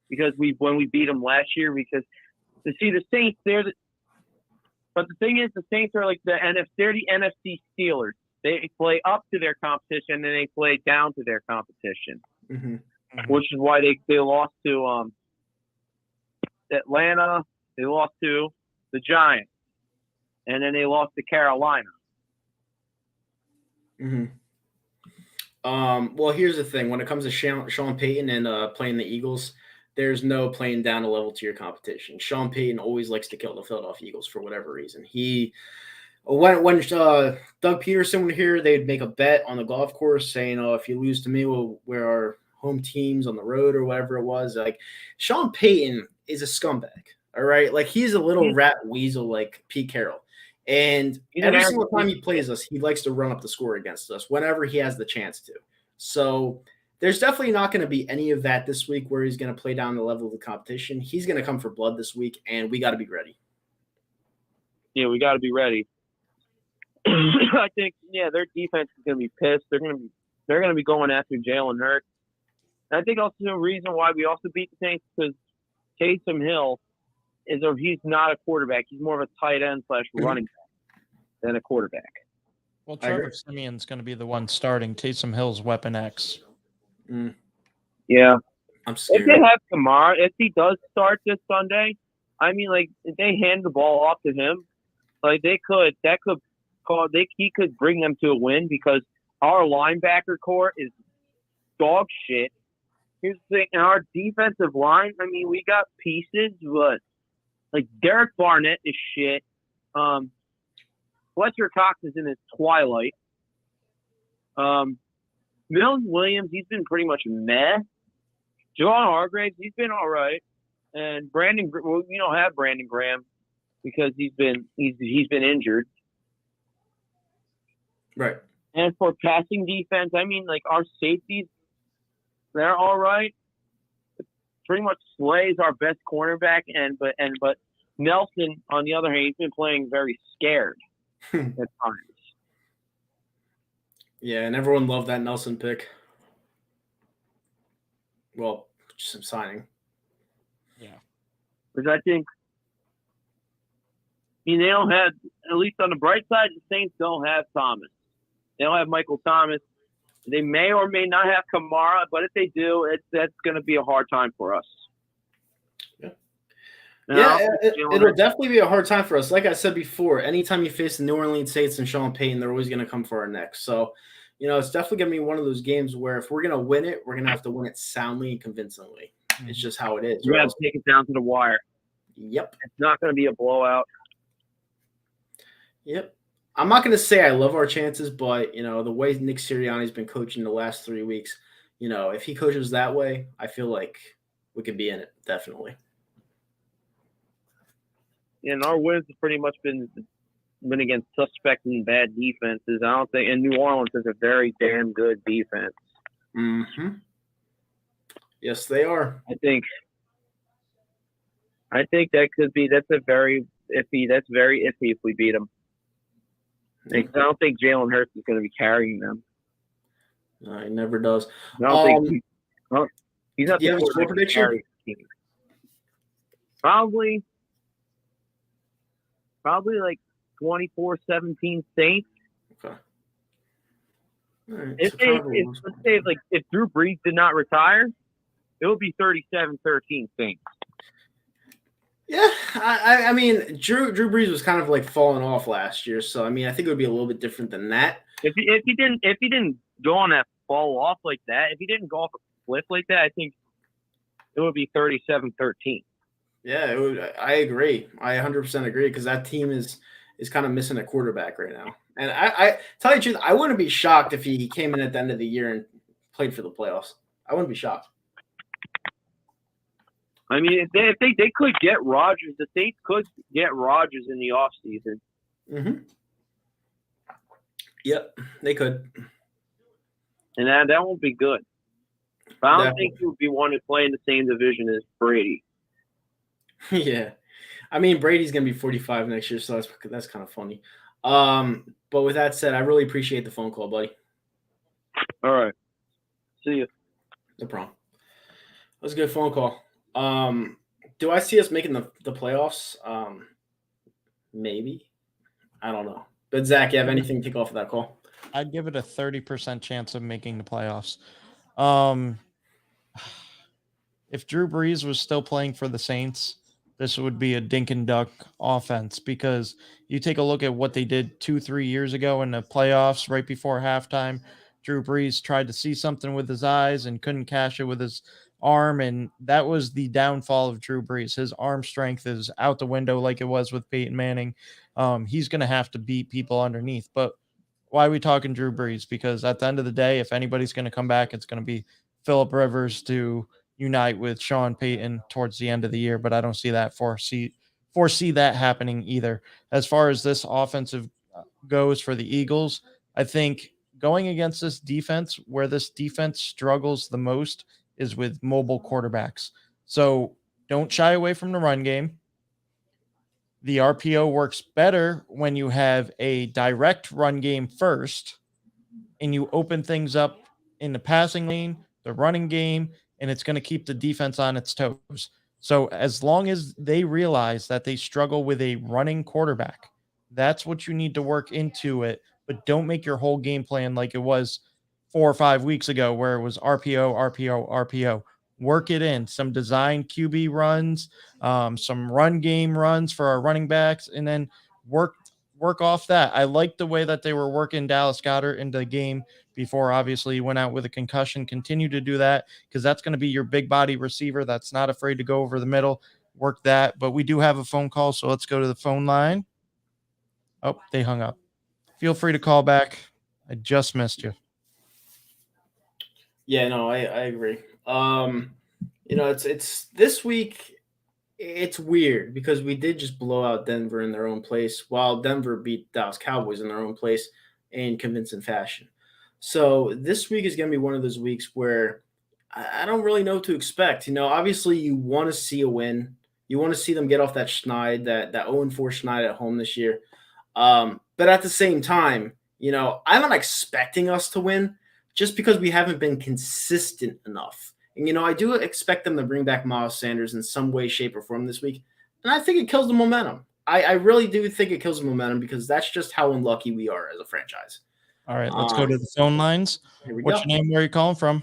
because when we beat them last year, because to see the Saints, but the thing is, the Saints are like they're the NFC Steelers. They play up to their competition and they play down to their competition, which is why they lost to Atlanta. They lost to the Giants, and then they lost to Carolina. Well, here's the thing. When it comes to Sean Payton and playing the Eagles, there's no playing down a level to your competition. Sean Payton always likes to kill the Philadelphia Eagles for whatever reason. When Doug Peterson was here, they'd make a bet on the golf course saying, "Oh, if you lose to me, we're our home teams on the road," or whatever it was. Like, Sean Payton is a scumbag. All right, like he's a little rat weasel like Pete Carroll. And every single time he plays us, he likes to run up the score against us whenever he has the chance to. So there's definitely not going to be any of that this week where he's going to play down the level of the competition. He's going to come for blood this week, and we got to be ready. Yeah, we got to be ready. I think, their defense is going to be pissed. They're going to be going after Jalen Hurts. And I think also the reason why we also beat the Saints is because Taysom Hill he's not a quarterback. He's more of a tight end / running back than a quarterback. Well, Trevor Siemian's going to be the one starting. Taysom Hill's Weapon X. Yeah. I'm scared. If they have Kamara, if he does start this Sunday, I mean, like, if they hand the ball off to him, like, he could bring them to a win because our linebacker core is dog shit. Here's the thing, in our defensive line, I mean, we got pieces, but like Derek Barnett is shit. Fletcher Cox is in his twilight. Milton Williams, he's been pretty much meh. Javon Hargraves, he's been all right. And we don't have Brandon Graham because he's been injured. Right. And for passing defense, I mean, like our safeties, they're all right. Pretty much Slay is our best cornerback, but Nelson, on the other hand, he's been playing very scared at times. Yeah, and everyone loved that Nelson pick. Well, just some signing. Yeah. Because I think, they don't have, at least on the bright side, the Saints don't have Thomas. They don't have Michael Thomas. They may or may not have Kamara, but if they do, that's going to be a hard time for us. It'll definitely be a hard time for us. Like I said before, anytime you face the New Orleans Saints and Sean Payton, they're always going to come for our necks. So, it's definitely going to be one of those games where if we're going to win it, we're going to have to win it soundly and convincingly. It's just how it is. You have to take it down to the wire. Yep. It's not going to be a blowout. Yep. I'm not going to say I love our chances, but, the way Nick Sirianni's been coaching the last 3 weeks, if he coaches that way, I feel like we could be in it, definitely. And our wins have pretty much been against suspect and bad defenses. I don't think, and New Orleans is a very damn good defense. Yes, they are. I think that's very iffy if we beat them. I don't think Jalen Hurts is going to be carrying them. No, he never does. I don't think he's not. Do you have a score prediction? Probably like 24-17 Saints. Okay. Right, If let's say if Drew Brees did not retire, it would be 37-13 Saints. Yeah, I mean, Drew Brees was kind of like falling off last year, so I mean, I think it would be a little bit different than that. If he didn't go on that fall off like that, if he didn't go off a cliff like that, I think it would be 37-13. Yeah, it would, I agree. I 100% agree because that team is kind of missing a quarterback right now. And I tell you the truth, I wouldn't be shocked if he came in at the end of the year and played for the playoffs. I wouldn't be shocked. I mean, if they could get Rodgers, the Saints could get Rodgers in the offseason. Mm-hmm. Yep, they could. And that won't be good. But I don't think he would be one to play in the same division as Brady. Yeah. I mean, Brady's going to be 45 next year, so that's kind of funny. But with that said, I really appreciate the phone call, buddy. All right. See you. No problem. That was a good phone call. Do I see us making the playoffs? Maybe. I don't know. But Zach, you have anything to kick off of that call? I'd give it a 30% chance of making the playoffs. If Drew Brees was still playing for the Saints, this would be a dink and duck offense, because you take a look at what they did 2-3 years ago in the playoffs right before halftime. Drew Brees tried to see something with his eyes and couldn't cash it with his arm, and that was the downfall of Drew Brees. His arm strength is out the window like it was with Peyton Manning. He's going to have to beat people underneath. But why are we talking Drew Brees? Because at the end of the day, if anybody's going to come back, it's going to be Phillip Rivers to unite with Sean Payton towards the end of the year, but I don't see that foresee that happening either. As far as this offensive goes for the Eagles, I think going against this defense, where this defense struggles the most is with mobile quarterbacks. So don't shy away from the run game. The RPO works better when you have a direct run game first and you open things up in the passing lane, the running game, and it's going to keep the defense on its toes. So as long as they realize that they struggle with a running quarterback, that's what you need to work into it. But don't make your whole game plan like it was 4 or 5 weeks ago, where it was RPO, RPO, RPO. Work it in. Some design QB runs, some run game runs for our running backs, and then work off that. I like the way that they were working Dallas Goedert into the game before obviously he went out with a concussion. Continue to do that, because that's going to be your big body receiver that's not afraid to go over the middle. Work that. But we do have a phone call, so let's go to the phone line. Oh, they hung up. Feel free to call back. I just missed you. Yeah, no, I agree. It's this week. It's weird because we did just blow out Denver in their own place, while Denver beat Dallas Cowboys in their own place in convincing fashion. So this week is going to be one of those weeks where I don't really know what to expect. Obviously you want to see a win. You want to see them get off that schneid, that 0-4 schneid at home this year. But at the same time, I'm not expecting us to win just because we haven't been consistent enough. And, I do expect them to bring back Miles Sanders in some way, shape, or form this week. And I think it kills the momentum. I really do think it kills the momentum, because that's just how unlucky we are as a franchise. All right, let's go to the phone lines. What's your name? Where are you calling from?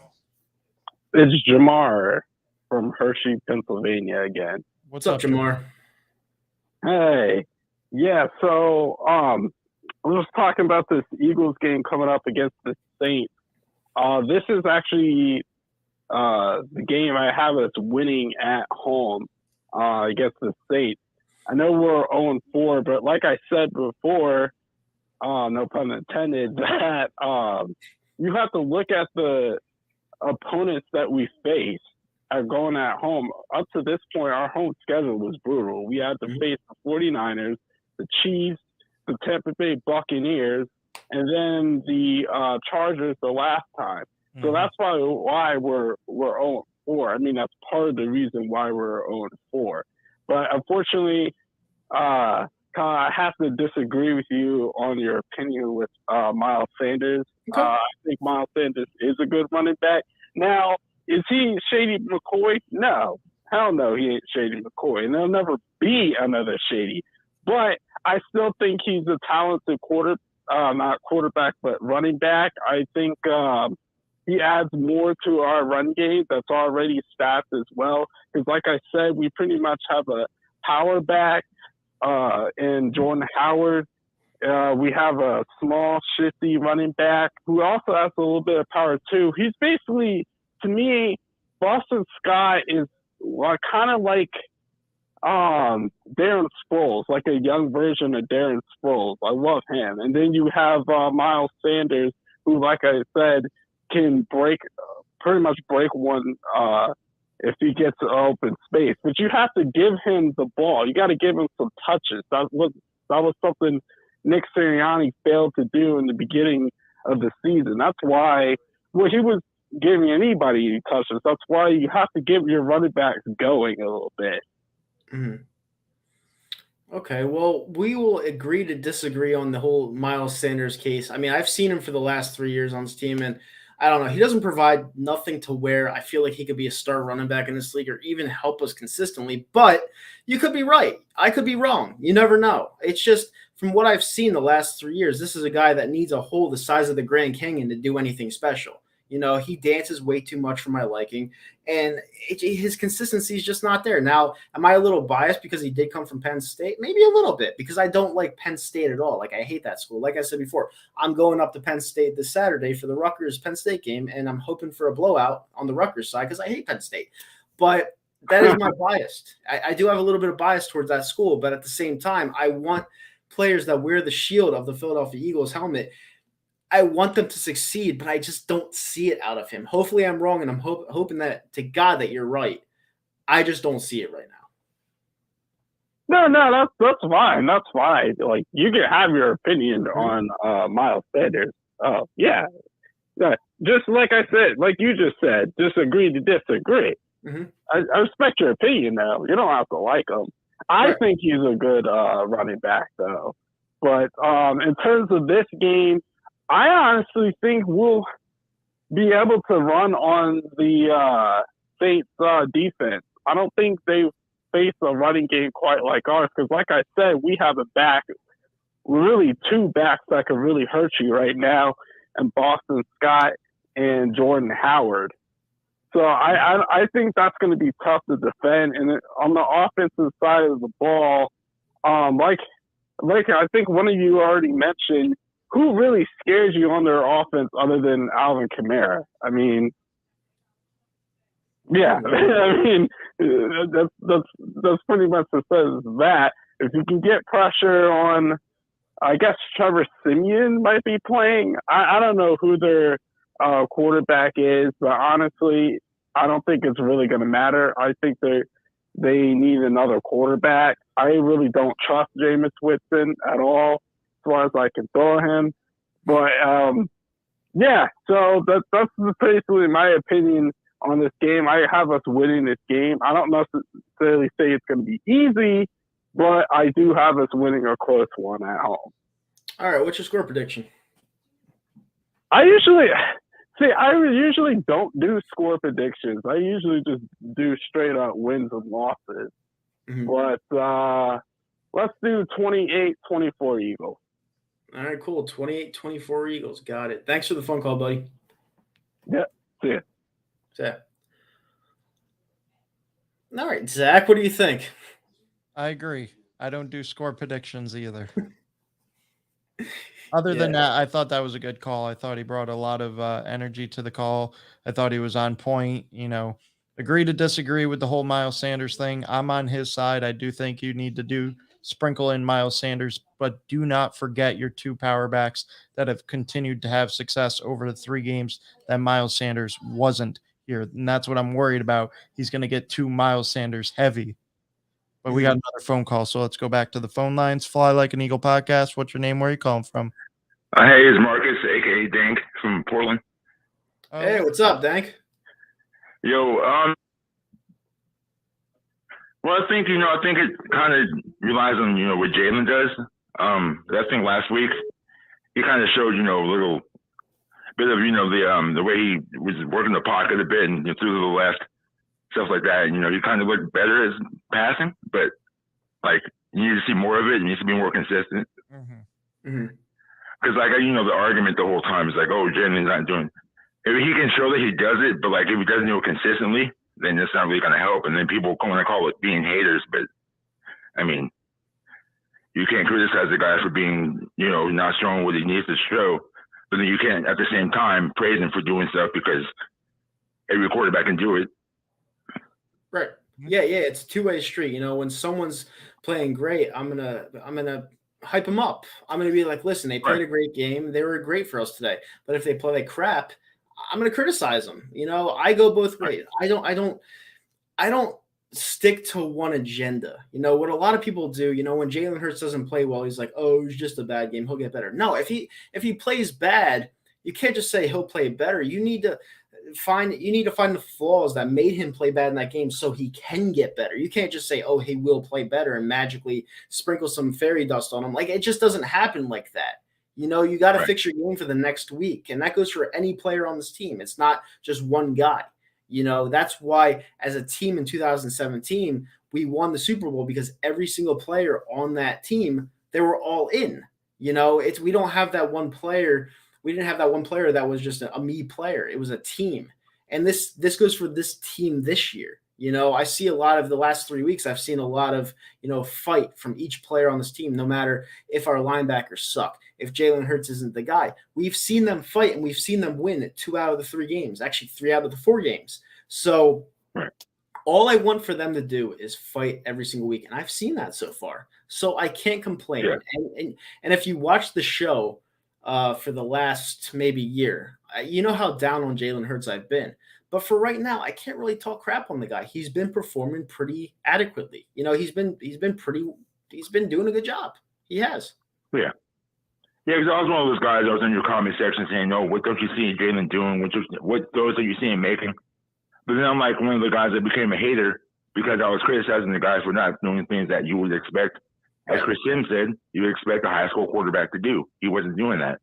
It's Jamar from Hershey, Pennsylvania again. What's up, Jamar? Hey. Yeah, so I was talking about this Eagles game coming up against the Saints. This is actually the game I have us winning at home against the Saints. I know we're 0-4, but like I said before, no pun intended, that you have to look at the opponents that we face are going at home. Up to this point, our home schedule was brutal. We had to face the 49ers, the Chiefs, the Tampa Bay Buccaneers, and then the Chargers the last time. So that's probably why we're 0-4. I mean, that's part of the reason why we're 0-4. But unfortunately, I have to disagree with you on your opinion with Miles Sanders. Okay. I think Miles Sanders is a good running back. Now, is he Shady McCoy? No. Hell no, he ain't Shady McCoy. And there'll never be another Shady. But I still think he's a talented not quarterback, but running back. I think he adds more to our run game that's already staffed as well. Because like I said, we pretty much have a power back in Jordan Howard. We have a small, shifty running back who also has a little bit of power too. He's basically, to me, Boston Scott is kind of like Darren Sproles, like a young version of Darren Sproles. I love him. And then you have Miles Sanders, who, like I said, can pretty much break one if he gets open space. But you have to give him the ball. You got to give him some touches. That was something Nick Sirianni failed to do in the beginning of the season. That's why he was giving anybody any touches. That's why you have to give your running backs going a little bit. Mm-hmm. Okay, well, we will agree to disagree on the whole Miles Sanders case. I mean, I've seen him for the last 3 years on this team, and I don't know. He doesn't provide nothing to where I feel like he could be a star running back in this league or even help us consistently. But you could be right. I could be wrong. You never know. It's just from what I've seen the last 3 years, this is a guy that needs a hole the size of the Grand Canyon to do anything special. You know, he dances way too much for my liking, and his consistency is just not there. Now, am I a little biased because he did come from Penn State? Maybe a little bit, because I don't like Penn State at all. Like, I hate that school. Like I said before, I'm going up to Penn State this Saturday for the Rutgers-Penn State game, and I'm hoping for a blowout on the Rutgers side because I hate Penn State. But that is my bias. I do have a little bit of bias towards that school, but at the same time, I want players that wear the shield of the Philadelphia Eagles helmet. I want them to succeed, but I just don't see it out of him. Hopefully I'm wrong, and I'm hoping that to God that you're right. I just don't see it right now. No, that's fine. That's fine. Like, you can have your opinion on Miles Sanders. Yeah. Just like I said, like you just said, disagree to disagree. Mm-hmm. I respect your opinion, though. You don't have to like him. I think he's a good running back, though. But in terms of this game, I honestly think we'll be able to run on the Saints defense. I don't think they face a running game quite like ours because, like I said, we have a back, really two backs that could really hurt you right now, and Boston Scott and Jordan Howard. So I think that's going to be tough to defend. And on the offensive side of the ball, like I think one of you already mentioned, who really scares you on their offense other than Alvin Kamara? I mean, yeah, I mean, that's pretty much the sense of that. If you can get pressure on, I guess Trevor Siemian might be playing. I don't know who their quarterback is, but honestly, I don't think it's really going to matter. I think they need another quarterback. I really don't trust Jameis Winston at all, as far as I can throw him. But, yeah, so that's basically my opinion on this game. I have us winning this game. I don't necessarily say it's going to be easy, but I do have us winning a close one at home. All right, what's your score prediction? I usually don't do score predictions. I usually just do straight up wins and losses. Mm-hmm. But let's do 28-24 Eagles. All right, cool. 28-24 Eagles. Got it. Thanks for the phone call, buddy. Yep. See ya. Zach. All right, Zach, what do you think? I agree. I don't do score predictions either. Other than that, I thought that was a good call. I thought he brought a lot of energy to the call. I thought he was on point. You know, agree to disagree with the whole Miles Sanders thing. I'm on his side. I do think you need to sprinkle in Miles Sanders, but do not forget your two power backs that have continued to have success over the 3 games that Miles Sanders wasn't here. And that's what I'm worried about. He's going to get too Miles Sanders heavy. But we got another phone call, so let's go back to the phone lines. Fly Like an Eagle podcast. What's your name? Where are you calling from? Hey, it's Marcus, a.k.a. Dank from Portland. Hey, what's up, Dank? Yo, well, I think it kind of relies on, what Jalen does. I think last week he kind of showed, a little bit of, the way he was working the pocket a bit and through the left, stuff like that. He kind of looked better as passing, but like you need to see more of it. It needs to be more consistent. Mm-hmm. Mm-hmm. Because like the argument the whole time is like, oh, Jalen's not doing. If he can show that he does it, but like if he doesn't do it consistently, then it's not really going to help. And then people want to call it being haters, but I mean, you can't criticize the guy for being not showing what he needs to show, but then you can't at the same time praise him for doing stuff because every quarterback can do it. Right. Yeah, it's a two-way street. When someone's playing great, I'm gonna hype them up. I'm gonna be like, listen, they played a great game. They were great for us today. But if they play like crap, I'm gonna criticize them. I go both ways. I don't stick to one agenda. What a lot of people do, when Jalen Hurts doesn't play well, he's like, oh, it was just a bad game. He'll get better. No, if he plays bad, you can't just say he'll play better. You need to find the flaws that made him play bad in that game so he can get better. You can't just say, oh, he will play better and magically sprinkle some fairy dust on him. Like, it just doesn't happen like that. You got to fix your game for the next week. And that goes for any player on this team. It's not just one guy. That's why as a team in 2017, we won the Super Bowl because every single player on that team, they were all in. We don't have that one player. We didn't have that one player that was just a me player. It was a team. And this goes for this team this year. I see a lot of the last 3 weeks. I've seen a lot of, fight from each player on this team, no matter if our linebackers suck, if Jalen Hurts isn't the guy. We've seen them fight and we've seen them win 2 out of the 3 games, actually 3 out of the 4 games. So all I want for them to do is fight every single week. And I've seen that so far. So I can't complain. Yeah. And if you watch the show for the last maybe year, you know how down on Jalen Hurts I've been. But for right now, I can't really talk crap on the guy. He's been performing pretty adequately. He's been doing a good job. He has. Yeah. Yeah, because I was one of those guys that was in your comment section saying, no, what don't you see Jalen doing? What throws are you seeing making? But then I'm like one of the guys that became a hater because I was criticizing the guys for not doing things that you would expect. As Chris Sims said, you would expect a high school quarterback to do. He wasn't doing that.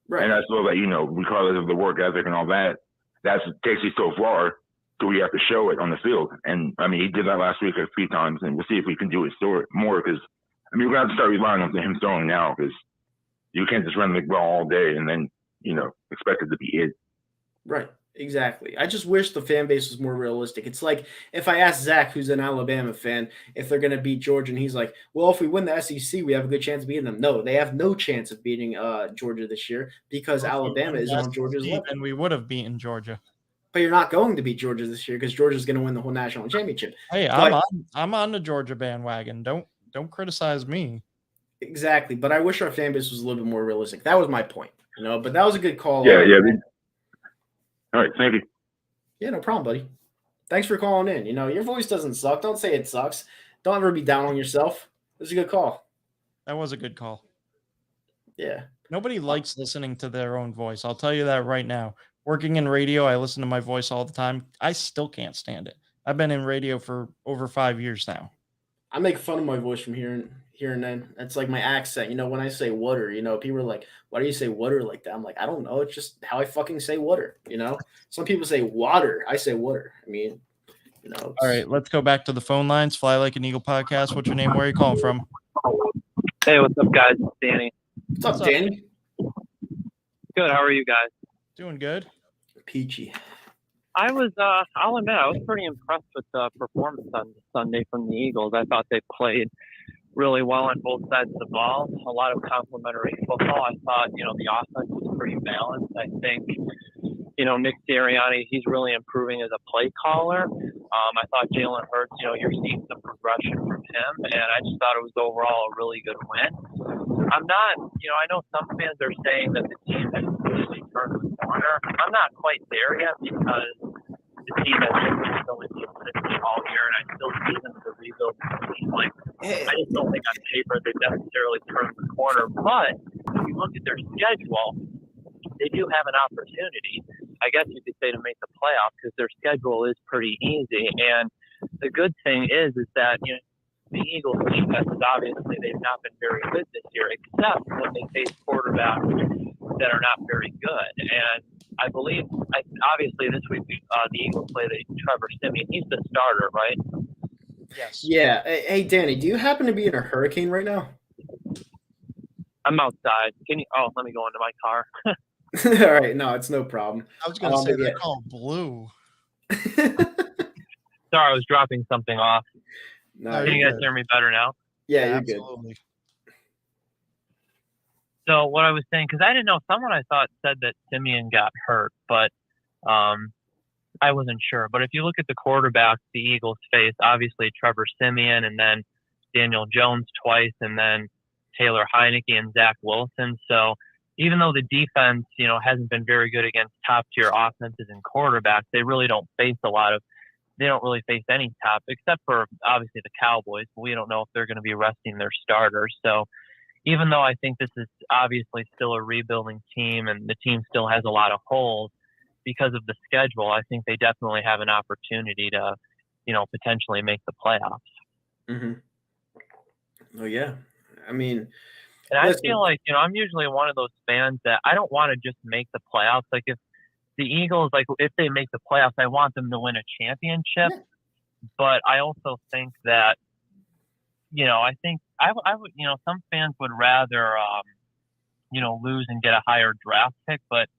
Right. And I feel that, regardless of the work ethic and all that, that takes you so far so we have to show it on the field. And, I mean, he did that last week a few times, and we'll see if we can do it more because, we're going to have to start relying on him throwing now because you can't just run the ball all day and then, expect it to be it. Right. Exactly. I just wish the fan base was more realistic. It's like if I ask Zach, who's an Alabama fan, if they're going to beat Georgia, and he's like, well, if we win the SEC, we have a good chance of beating them. No, they have no chance of beating Georgia this year because Alabama is on Georgia's level. And we would have beaten Georgia. But you're not going to beat Georgia this year because Georgia's going to win the whole national championship. Hey, I'm on the Georgia bandwagon. Don't criticize me. Exactly. But I wish our fan base was a little bit more realistic. That was my point. But that was a good call. Yeah. All right, thank you. Yeah, no problem, buddy. Thanks for calling in. Your voice doesn't suck. Don't say it sucks. Don't ever be down on yourself. It was a good call. That was a good call. Yeah. Nobody likes listening to their own voice. I'll tell you that right now. Working in radio, I listen to my voice all the time. I still can't stand it. I've been in radio for over 5 years now. I make fun of my voice from here and then. It's like my accent. When I say water, people are like, why do you say water like that? I'm like, I don't know. It's just how I fucking say water, Some people say water. I say water. All right, let's go back to the phone lines. Fly Like an Eagle podcast. What's your name? Where are you calling from? Hey, what's up, guys? It's Danny. What's up, Danny? Good. How are you guys? Doing good. Peachy. I'll admit, I was pretty impressed with the performance on Sunday from the Eagles. I thought they played really well on both sides of the ball. A lot of complimentary football. I thought, the offense was pretty balanced. I think, Nick Sirianni, he's really improving as a play caller. I thought Jalen Hurts, you're seeing some progression from him, and I just thought it was overall a really good win. I'm not, I know some fans are saying that the team has completely turned the corner. I'm not quite there yet because the team has been so inconsistent all year, and I still see them as a rebuild team. I just don't think on paper they've necessarily turned the corner. But if you look at their schedule, they do have an opportunity, I guess you could say, to make the playoffs because their schedule is pretty easy. And the good thing is that, the Eagles defense, obviously, they've not been very good this year, except when they face quarterbacks that are not very good. And I believe, obviously, this week the Eagles played Trevor Siemian. He's the starter, right? Yes. Yeah. Hey, Danny, do you happen to be in a hurricane right now? I'm outside. Can you? Oh, let me go into my car. All right, no, it's no problem. I was gonna say they're called blue. Sorry, I was dropping something off. No, can you guys hear me better now? Yeah, you're absolutely. good. So what I was saying, because I didn't know, someone I thought said that Simeon got hurt, but I wasn't sure. But if you look at the quarterbacks the Eagles face, obviously Trevor Simeon and then Daniel Jones twice and then Taylor Heineke and Zach Wilson. So even though the defense, hasn't been very good against top tier offenses and quarterbacks, they really don't face any top, except for obviously the Cowboys. But we don't know if they're going to be resting their starters. So even though I think this is obviously still a rebuilding team and the team still has a lot of holes because of the schedule, I think they definitely have an opportunity to, potentially make the playoffs. Mm-hmm. Oh, yeah. I mean, and I feel like, I'm usually one of those fans that I don't want to just make the playoffs. Like if the Eagles, if they make the playoffs, I want them to win a championship. Yeah. But I also think that, I think I would, some fans would rather, lose and get a higher draft pick. But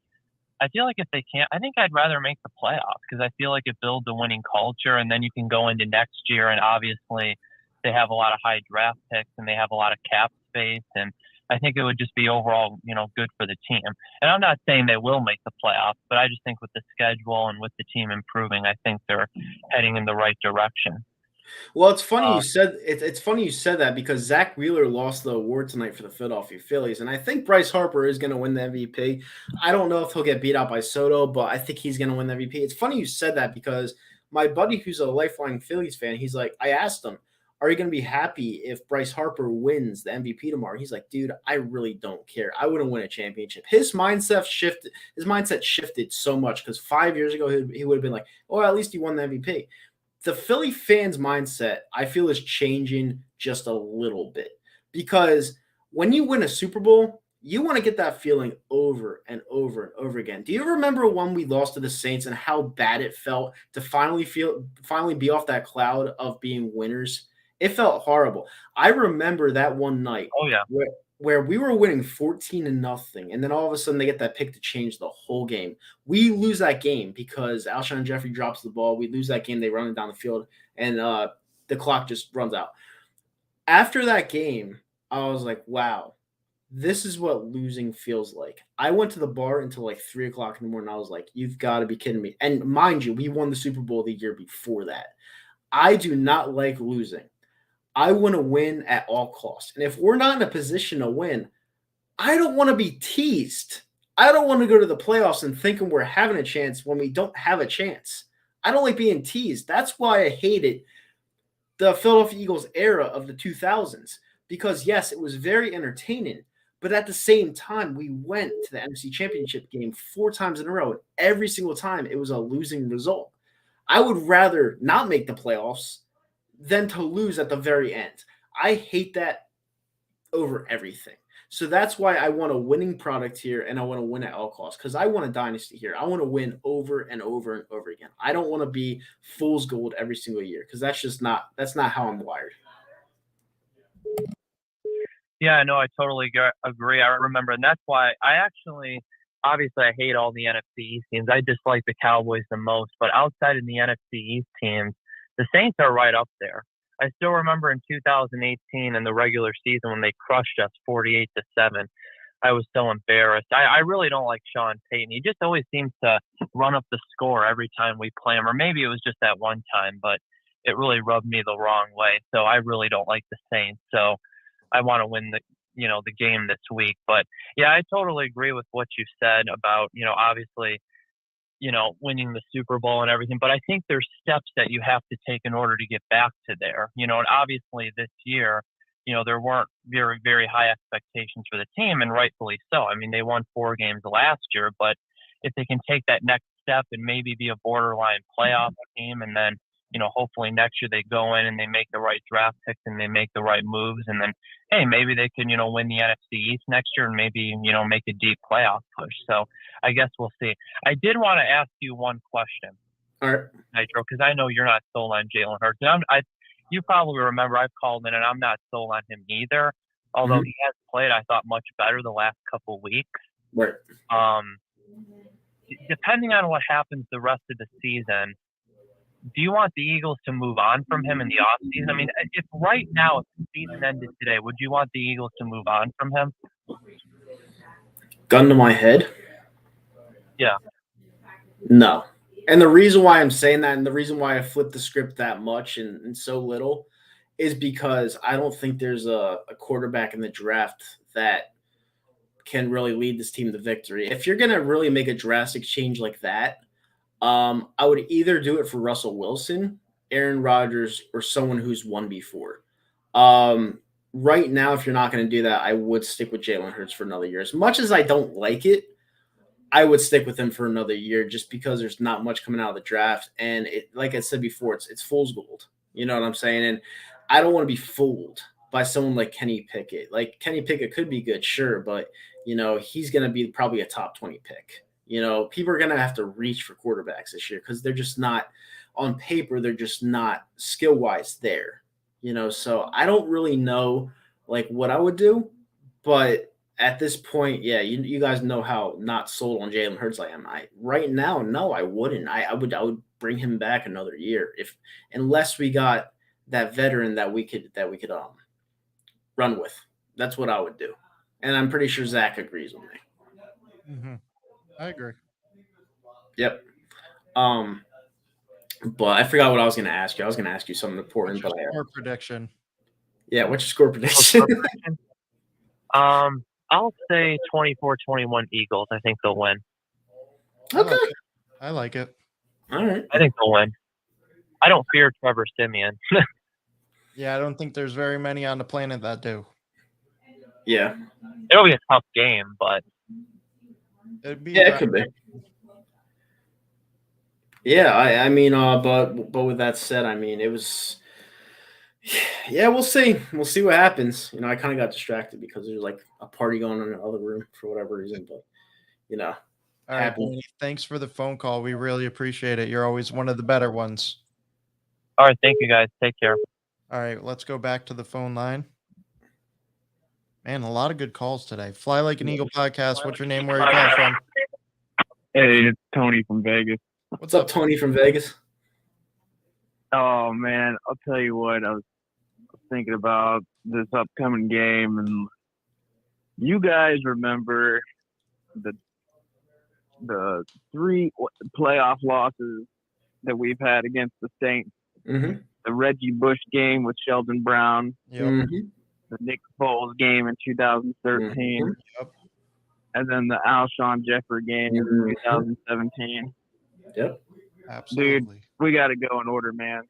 I feel like if they can't, I think I'd rather make the playoffs because I feel like it builds a winning culture, and then you can go into next year and obviously they have a lot of high draft picks and they have a lot of cap space, and I think it would just be overall, good for the team. And I'm not saying they will make the playoffs, but I just think with the schedule and with the team improving, I think they're heading in the right direction. Well, it's funny you said it's funny you said that because Zach Wheeler lost the award tonight for the Philadelphia Phillies, and I think Bryce Harper is going to win the MVP. I don't know if he'll get beat out by Soto, but I think he's going to win the MVP. It's funny you said that because my buddy, who's a lifelong Phillies fan, he's like, I asked him, "Are you going to be happy if Bryce Harper wins the MVP tomorrow?" He's like, "Dude, I really don't care. I wouldn't win a championship." His mindset shifted so much because 5 years ago he would have been like, "Oh, at least he won the MVP." The Philly fans' mindset, I feel, is changing just a little bit because when you win a Super Bowl, you want to get that feeling over and over and over again. Do you remember when we lost to the Saints and how bad it felt to finally be off that cloud of being winners? It felt horrible. I remember that one night. Oh yeah. Where we were winning 14-0, and then all of a sudden they get that pick to change the whole game. We lose that game because Alshon Jeffrey drops the ball. We lose that game. They run it down the field, and the clock just runs out. After that game, I was like, wow, this is what losing feels like. I went to the bar until like 3 o'clock in the morning. I was like, you've got to be kidding me. And mind you, we won the Super Bowl the year before that. I do not like losing. I want to win at all costs. And if we're not in a position to win, I don't want to be teased. I don't want to go to the playoffs and thinking we're having a chance when we don't have a chance. I don't like being teased. That's why I hated the Philadelphia Eagles era of the 2000s because, yes, it was very entertaining. But at the same time, we went to the NFC Championship game 4 times in a row. And every single time, it was a losing result. I would rather not make the playoffs than to lose at the very end. I hate that over everything. So that's why I want a winning product here, and I want to win at all costs because I want a dynasty here. I want to win over and over and over again. I don't want to be fool's gold every single year because that's not how I'm wired. Yeah, no, I totally agree. I remember, and that's why obviously I hate all the NFC East teams. I dislike the Cowboys the most, but outside of the NFC East teams, the Saints are right up there. I still remember in 2018 in the regular season when they crushed us 48-7. I was so embarrassed. I really don't like Sean Payton. He just always seems to run up the score every time we play him, or maybe it was just that one time, but it really rubbed me the wrong way. So I really don't like the Saints. So I want to win the game this week. But yeah, I totally agree with what you said about, obviously, winning the Super Bowl and everything. But I think there's steps that you have to take in order to get back to there. And obviously this year, there weren't very, very high expectations for the team, and rightfully so. I mean, they won 4 games last year, but if they can take that next step and maybe be a borderline playoff team, and then, hopefully next year they go in and they make the right draft picks and they make the right moves, and then, hey, maybe they can, win the NFC East next year and maybe, make a deep playoff push. So I guess we'll see. I did want to ask you one question, all right, Nitro, because I know you're not sold on Jalen Hurts. And you probably remember I've called in and I'm not sold on him either. although he has played, I thought, much better the last couple weeks. Right. Depending on what happens the rest of the season, do you want the Eagles to move on from him in the offseason? I mean, if right now, if the season ended today, would you want the Eagles to move on from him? Gun to my head? Yeah. No. And the reason why I'm saying that, and the reason why I flipped the script that much and so little, is because I don't think there's a quarterback in the draft that can really lead this team to victory. If you're going to really make a drastic change like that, I would either do it for Russell Wilson, Aaron Rodgers, or someone who's won before. Right now, if you're not going to do that, I would stick with Jalen Hurts for another year. As much as I don't like it, I would stick with him for another year just because there's not much coming out of the draft. And it, like I said before, it's fool's gold. You know what I'm saying? And I don't want to be fooled by someone like Kenny Pickett. Like, Kenny Pickett could be good, sure, but, he's going to be probably a top 20 pick. People are going to have to reach for quarterbacks this year because they're just not – on paper, they're just not skill-wise there. So I don't really know, what I would do. But at this point, yeah, you guys know how not sold on Jalen Hurts I am. Right now, no, I wouldn't. I would bring him back another year unless we got that veteran that we could run with. That's what I would do. And I'm pretty sure Zach agrees with me. Mm-hmm. I agree. Yep. But I forgot what I was going to ask you. I was going to ask you something important. What's your score prediction? Yeah, what's your score prediction? I'll say 24-21 Eagles. I think they'll win. Okay. I like it. All right. I think they'll win. I don't fear Trevor Siemian. Yeah, I don't think there's very many on the planet that do. Yeah. It'll be a tough game, but it could be. Yeah, I mean, but with that said, I mean, it was. Yeah, we'll see. We'll see what happens. I kind of got distracted because there's a party going on in the other room for whatever reason. But all right, Danny, thanks for the phone call. We really appreciate it. You're always one of the better ones. All right, thank you guys. Take care. All right, let's go back to the phone line. Man, a lot of good calls today. Fly Like an Eagle podcast. What's your name? Where are you calling from? Hey, it's Tony from Vegas. What's up, Tony from Vegas? Oh man, I'll tell you what. I was thinking about this upcoming game, and you guys remember the 3 playoff losses that we've had against the Saints. Mm-hmm. The Reggie Bush game with Sheldon Brown. Yep. Mm-hmm. The Nick Foles game in 2013. Mm-hmm. Yep. And then the Alshon Jeffrey game in 2017. Yep. Absolutely. Dude, we got to go in order, man.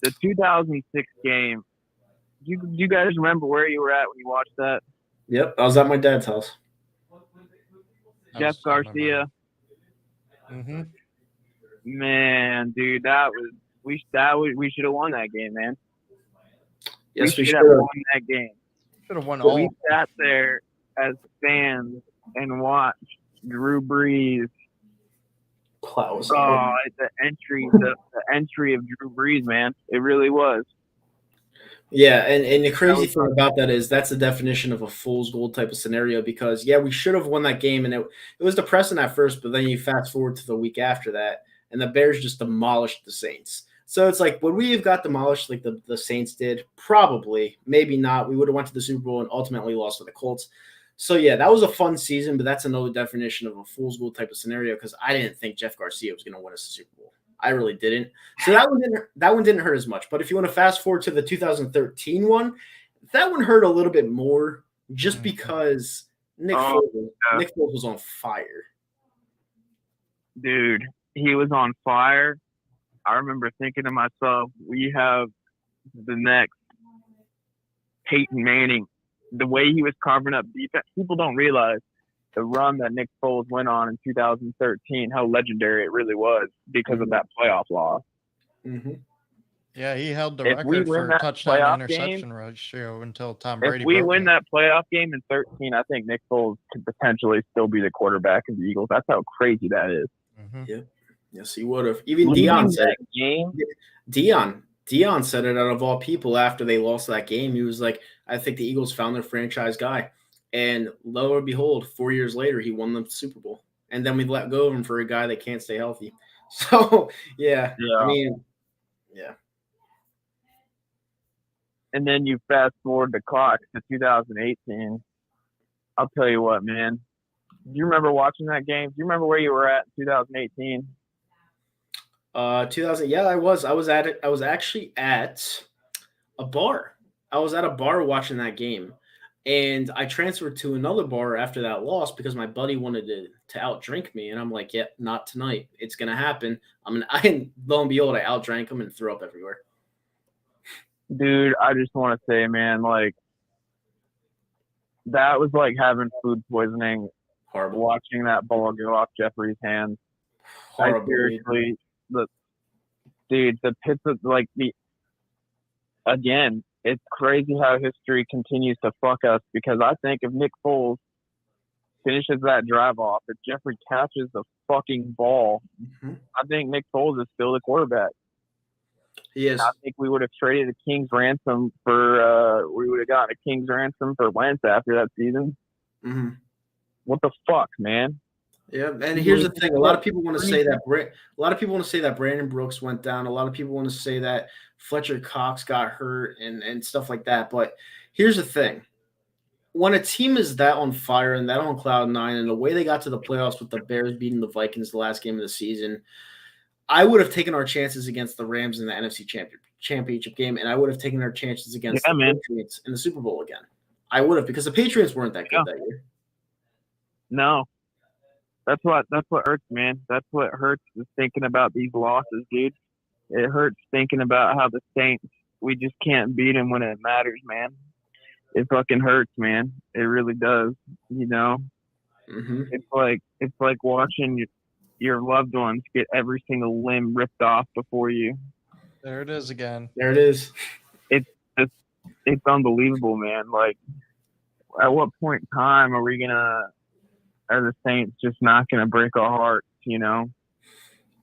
The 2006 game. You guys remember where you were at when you watched that? Yep, I was at my dad's house. Jeff Garcia. Mm-hmm. Man, dude, we should have won that game, man. Yes, we should have won that game. Should have won all. We sat there as fans and watched Drew Brees. The entry of Drew Brees, man. It really was. Yeah, and the crazy thing about that is that's the definition of a fool's gold type of scenario because, yeah, we should have won that game, and it was depressing at first, but then you fast forward to the week after that, and the Bears just demolished the Saints. So it's would we have got demolished like the Saints did? Probably. Maybe not. We would have went to the Super Bowl and ultimately lost to the Colts. So, yeah, that was a fun season, but that's another definition of a fool's gold type of scenario because I didn't think Jeff Garcia was going to win us the Super Bowl. I really didn't. So that one didn't hurt as much. But if you want to fast forward to the 2013 one, that one hurt a little bit more just because Nick Foles was on fire. Dude, he was on fire. I remember thinking to myself, we have the next Peyton Manning. The way he was carving up defense, people don't realize the run that Nick Foles went on in 2013, how legendary it really was because of that playoff loss. Mm-hmm. Yeah, he held the record for touchdown interception ratio until Tom Brady. If we win that playoff game in 13, I think Nick Foles could potentially still be the quarterback of the Eagles. That's how crazy that is. Mm-hmm. Yeah. Yes, he would have. Even Deion said game. Deion said it out of all people after they lost that game. He was like, I think the Eagles found their franchise guy. And lo and behold, 4 years later, he won the Super Bowl. And then we let go of him for a guy that can't stay healthy. So, yeah. I mean, yeah. And then you fast forward the clock to 2018. I'll tell you what, man. Do you remember watching that game? Do you remember where you were at in 2018? 2000. Yeah, I was. I was at it. I was actually at a bar. I was at a bar watching that game, and I transferred to another bar after that loss because my buddy wanted to outdrink me, and I'm like, "Yeah, not tonight. It's gonna happen." Lo and behold, I outdrank him and threw up everywhere. Dude, I just want to say, man, like that was like having food poisoning. Horrible. Watching that ball go off Jeffrey's hands. Horrible. Seriously, the pits of again, it's crazy how history continues to fuck us because I think if Nick Foles finishes that drive off, if Jeffrey catches the fucking ball, I think Nick Foles is still the quarterback. He is. I think we would have traded a king's ransom for we would have gotten a king's ransom for Wentz after that season. Mm-hmm. What the fuck, man? Yeah, and here's the thing: a lot of people want to say that. A lot of people want to say that Brandon Brooks went down. A lot of people want to say that Fletcher Cox got hurt and stuff like that. But here's the thing: when a team is that on fire and that on cloud nine, and the way they got to the playoffs with the Bears beating the Vikings the last game of the season, I would have taken our chances against the Rams in the NFC Championship game, and I would have taken our chances against the Patriots in the Super Bowl again. I would have, because the Patriots weren't that good that year. No. That's what hurts, man. That's what hurts is thinking about these losses, dude. It hurts thinking about how the Saints, we just can't beat them when it matters, man. It fucking hurts, man. It really does, you know? Mm-hmm. It's like watching your loved ones get every single limb ripped off before you. There it is again. There it is. It's unbelievable, man. Like, at what point in time are the Saints just not gonna break our hearts, you know?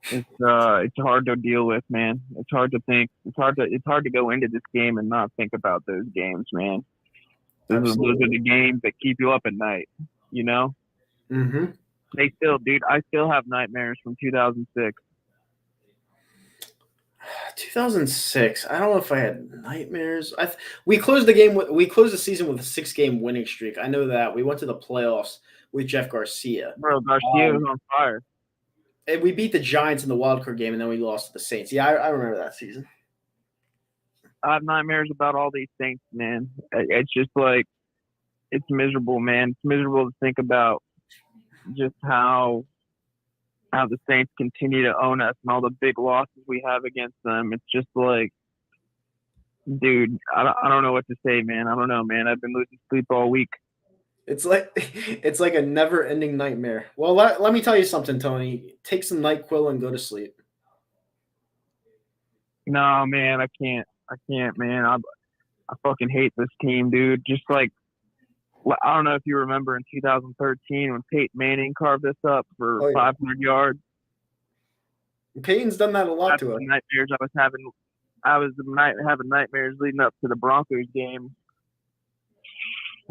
It's hard to deal with, man. It's hard to think. It's hard to go into this game and not think about those games, man. Those are the games that keep you up at night, you know? Mm-hmm. I still have nightmares from 2006. 2006. I don't know if I had nightmares. We closed the season with a 6-game winning streak. I know that. We went to the playoffs with Jeff Garcia. Bro, Garcia was on fire. And we beat the Giants in the wild card game, and then we lost to the Saints. Yeah, I remember that season. I have nightmares about all these Saints, man. It's just like, it's miserable, man. It's miserable to think about just how the Saints continue to own us and all the big losses we have against them. It's just like, dude, I don't know what to say, man. I don't know, man. I've been losing sleep all week. It's like a never-ending nightmare. Well, let me tell you something, Tony. Take some NyQuil and go to sleep. No, man, I can't, man. I fucking hate this team, dude. Just like, I don't know if you remember in 2013 when Peyton Manning carved us up for 500 yards. Peyton's done that a lot to us. Nightmares I was having nightmares leading up to the Broncos game.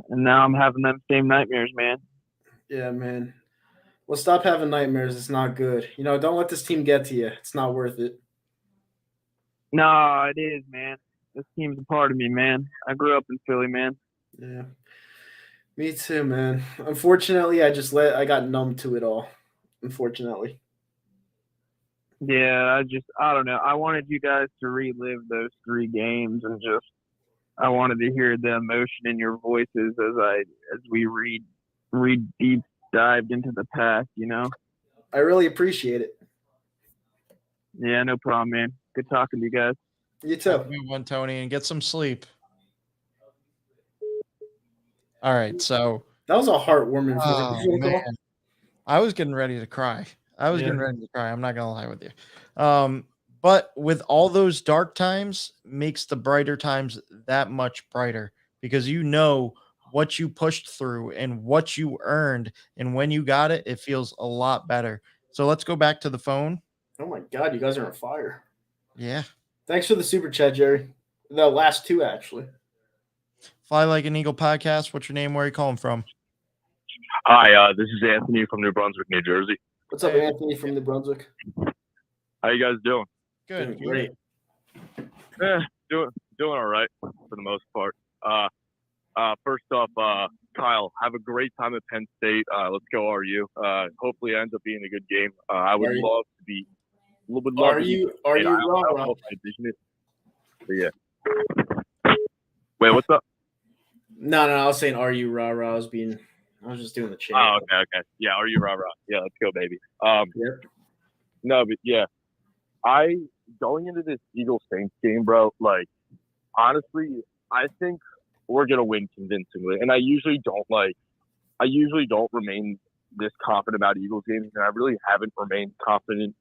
And now I'm having them same nightmares, man. Yeah, man. Well, stop having nightmares. It's not good. You know, don't let this team get to you. It's not worth it. No, it is, man. This team's a part of me, man. I grew up in Philly, man. Yeah. Me too, man. Unfortunately, I got numb to it all. Unfortunately. Yeah, I don't know. I wanted you guys to relive those 3 games and I wanted to hear the emotion in your voices as we read deep dived into the past, you know? I really appreciate it. Yeah, no problem, man. Good talking to you guys. You too. Have a good one, Tony, and get some sleep. All right, so that was a heartwarming phone call. I was getting ready to cry. I'm not gonna lie with you. But with all those dark times makes the brighter times that much brighter because you know what you pushed through and what you earned. And when you got it, it feels a lot better. So let's go back to the phone. Oh my God, you guys are on fire. Yeah. Thanks for the super chat, Jerry. The last 2, actually. Fly Like an Eagle podcast. What's your name? Where are you calling from? Hi, this is Anthony from New Brunswick, New Jersey. What's up, Anthony from New Brunswick? How you guys doing? Good. Doing great. Doing all right for the most part. First off, Kyle, have a great time at Penn State. Let's go RU. Hopefully it ends up being a good game. I would love to be. Are you wrong? But yeah. Wait, what's up? No, I was saying, are you rah-rah? I was just doing the chant. Oh, okay. Yeah, are you rah-rah? Yeah, let's go, baby. Yep. No, but yeah. Going into this Eagles-Saints game, bro, like, honestly, I think we're going to win convincingly. And I usually don't remain this confident about Eagles games, and I really haven't remained confident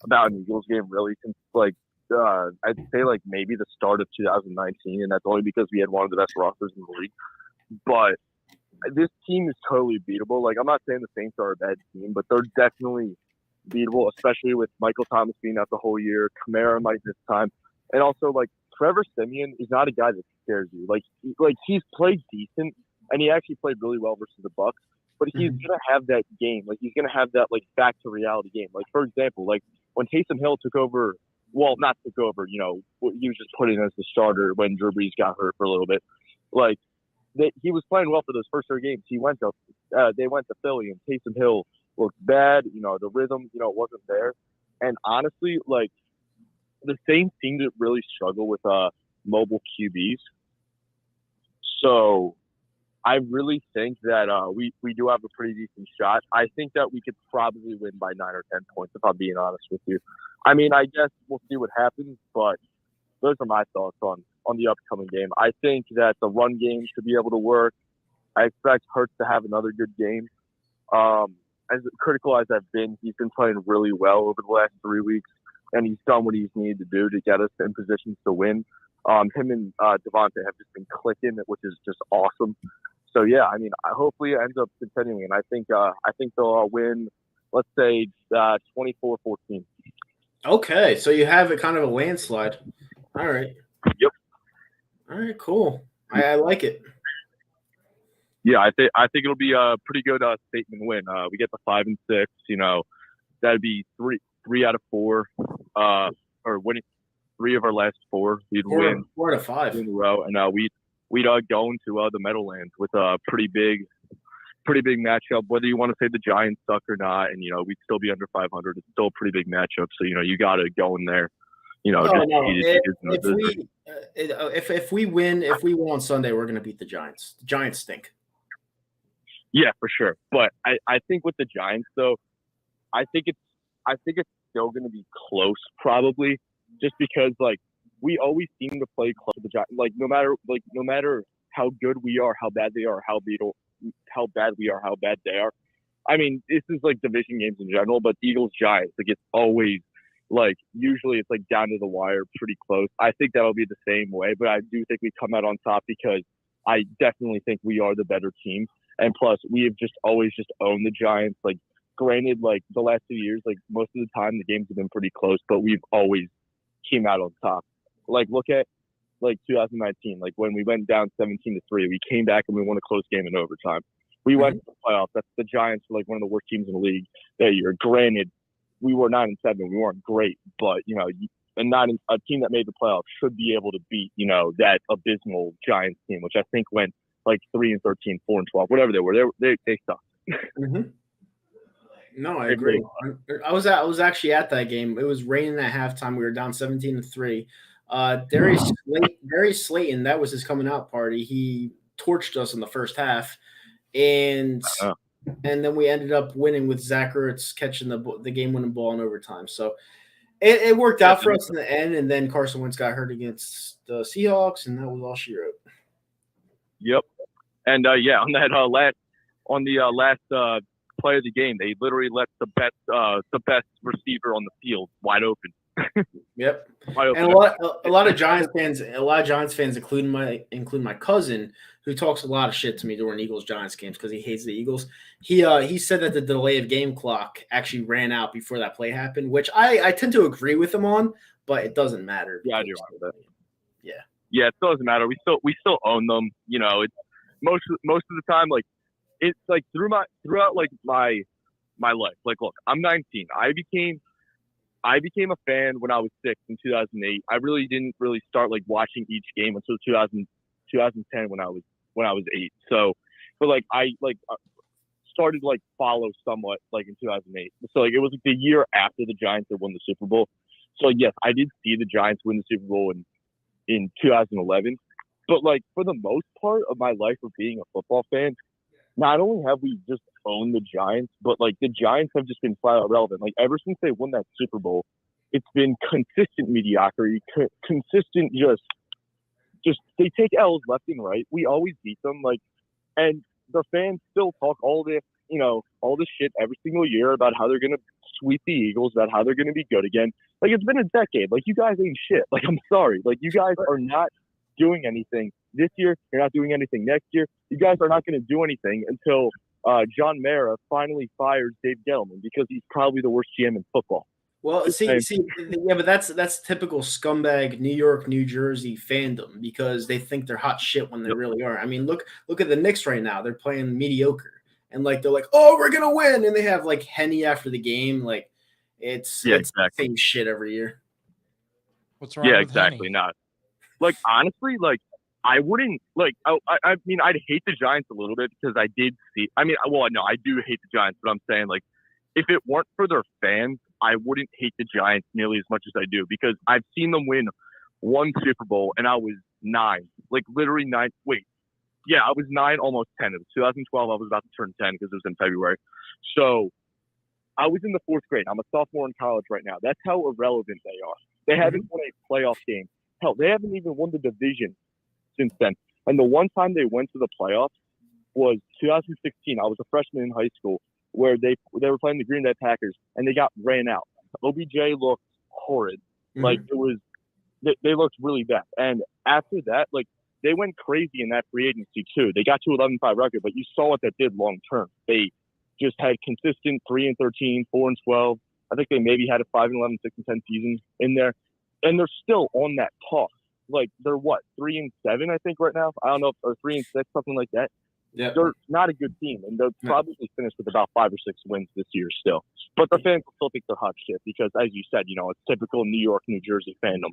about an Eagles game really since, like, I'd say, like, maybe the start of 2019, and that's only because we had one of the best rosters in the league. But this team is totally beatable. Like, I'm not saying the Saints are a bad team, but they're definitely beatable, especially with Michael Thomas being out the whole year. Kamara might this time. And also, like, Trevor Siemian is not a guy that scares you. Like he's played decent, and he actually played really well versus the Bucs. But he's gonna have that game. Like, he's gonna have that, like, back to reality game. Like, for example, like when Taysom Hill took over. Well, not took over. You know, he was just put in as the starter when Drew Brees got hurt for a little bit. Like, he was playing well for those first 3 games. They went to Philly, and Taysom Hill looked bad. You know, the rhythm, you know, wasn't there. And honestly, like, the Saints seem to really struggle with mobile QBs. So I really think that we do have a pretty decent shot. I think that we could probably win by 9 or 10 points, if I'm being honest with you. I mean, I guess we'll see what happens, but those are my thoughts on the upcoming game. I think that the run game should be able to work. I expect Hurts to have another good game. As critical as I've been, he's been playing really well over the last 3 weeks, and he's done what he's needed to do to get us in positions to win. Him and Devontae have just been clicking, which is just awesome. So yeah, I mean, hopefully it ends up continuing, and I think they'll win. Let's say 24-14. Okay, so you have it kind of a landslide. All right. Yep. All right, cool. I like it. Yeah, I think it'll be a pretty good statement win. We get the 5 and 6. You know, that'd be three out of 4, or winning 3 of our last 4. We'd win 4 out of 5 in a row, and we'd go into the Meadowlands with a pretty big matchup. Whether you want to say the Giants suck or not, and you know, we'd still be under 500. It's still a pretty big matchup. So you know, you got to go in there. You know, if we win on Sunday, we're going to beat the Giants. The Giants stink. Yeah, for sure. But I think with the Giants, though, I think it's still going to be close, probably, just because, like, we always seem to play close to the Giants. Like, no matter how good we are, how bad they are, how bad we are, how bad they are. I mean, this is like division games in general, but Eagles Giants, like, it's always, like, usually it's like down to the wire, pretty close. I think that'll be the same way, but I do think we come out on top because I definitely think we are the better team. And plus, we have just always just owned the Giants. Like, granted, like, the last 2 years, like, most of the time the games have been pretty close, but we've always came out on top. Like, look at, like, 2019, like, when we went down 17-3, we came back and we won a close game in overtime. We went to the playoffs. That's the Giants were, like, one of the worst teams in the league that year. Granted, we were 9-7. We weren't great, but, you know, a team that made the playoffs should be able to beat, you know, that abysmal Giants team, which I think went like 3-13, 4-12, whatever they were. They sucked. No, I agree. I was actually at that game. It was raining at halftime. We were down 17-3. Darius Slayton, that was his coming out party. He torched us in the first half, and then we ended up winning with Zach Ertz catching the game-winning ball in overtime. So it worked out for us in the end. And then Carson Wentz got hurt against the Seahawks, and that was all she wrote. Yep. And on that last play of the game, they literally let the best receiver on the field wide open. Yep. Wide open. And a lot of Giants fans, including my cousin, who talks a lot of shit to me during Eagles Giants games because he hates the Eagles. He said that the delay of game clock actually ran out before that play happened, which I tend to agree with him on, but it doesn't matter. Yeah, I do agree with that. Yeah. Yeah, it doesn't matter. We still own them. You know, it's most of the time, like it's like throughout like my life. Like, look, I'm 19. I became a fan when I was 6 in 2008. I really didn't really start like watching each game until 2010 when I was 8. So, but like I started like follow somewhat like in 2008. So like it was like the year after the Giants had won the Super Bowl. So like, yes, I did see the Giants win the Super Bowl in 2011. But like for the most part of my life of being a football fan, not only have we just owned the Giants, but like the Giants have just been flat out relevant. Like ever since they won that Super Bowl, it's been consistent mediocrity, consistent just they take L's left and right. We always beat them, like, and the fans still talk all this shit every single year about how they're gonna sweep the Eagles, about how they're gonna be good again. Like it's been a decade. Like you guys ain't shit. Like I'm sorry. Like you guys are not doing anything this year. You're not doing anything next year. You guys are not going to do anything until John Mara finally fires Dave Gettleman because he's probably the worst GM in football. Well, yeah, but that's typical scumbag New York, New Jersey fandom because they think they're hot shit when they really are. I mean, look at the Knicks right now. They're playing mediocre, and like they're like, oh, we're gonna win, and they have like Henny after the game. Like it's exactly. same shit every year. What's wrong? Yeah, with exactly. Henny? Not like honestly, like I wouldn't like. I mean, I'd hate the Giants a little bit because I did see. I mean, well, no, I do hate the Giants, but I'm saying like, if it weren't for their fans, I wouldn't hate the Giants nearly as much as I do because I've seen them win one Super Bowl and I was 9, like literally 9. Wait, yeah, I was 9, almost 10. It was 2012. I was about to turn 10 because it was in February. So I was in the 4th grade. I'm a sophomore in college right now. That's how irrelevant they are. They haven't won a playoff game. Hell, they haven't even won the division since then. And the one time they went to the playoffs was 2016. I was a freshman in high school where they were playing the Green Bay Packers and they got ran out. OBJ looked horrid. Like it was, they looked really bad. And after that, like they went crazy in that free agency too. They got to 11-5 record, but you saw what that did long term. They just had consistent 3-13, 4-12. I think they maybe had a 5-11, 6-10 season in there, and they're still on that path. Like they're what 3-7, I think right now. I don't know, or 3-6, something like that. Yeah, they're not a good team, and they'll probably finish with about 5 or 6 wins this year still. But the fans will still think they're hot shit because, as you said, it's typical New York, New Jersey fandom.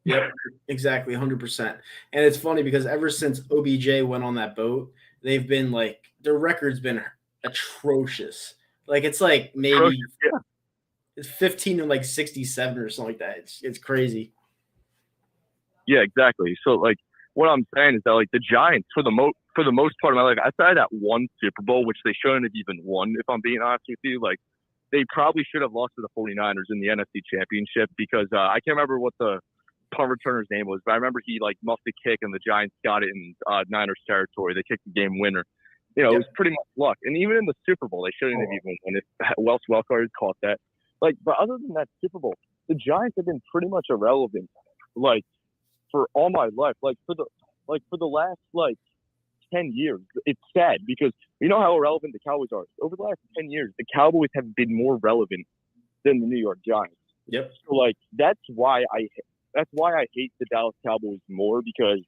Yep, exactly, 100%. And it's funny because ever since OBJ went on that boat, they've been like their record's been atrocious. Like it's like maybe it's 15 and like 67 or something like that. It's crazy. Yeah, exactly. So like what I'm saying is that like the Giants for the most part of my life, outside of that one Super Bowl, which they shouldn't have even won, if I'm being honest with you, like they probably should have lost to the 49ers in the NFC Championship because I can't remember what the punt returner's name was, but I remember he like muffed a kick and the Giants got it in Niners territory. They kicked the game winner. It was pretty much luck. And even in the Super Bowl, they shouldn't have even won it. Wells Welker caught that. Like, but other than that Super Bowl, the Giants have been pretty much irrelevant. Like for all my life, like for the last like 10 years, it's sad because you know how irrelevant the Cowboys are. Over the last 10 years, the Cowboys have been more relevant than the New York Giants. Yep. So like that's why I hate the Dallas Cowboys more because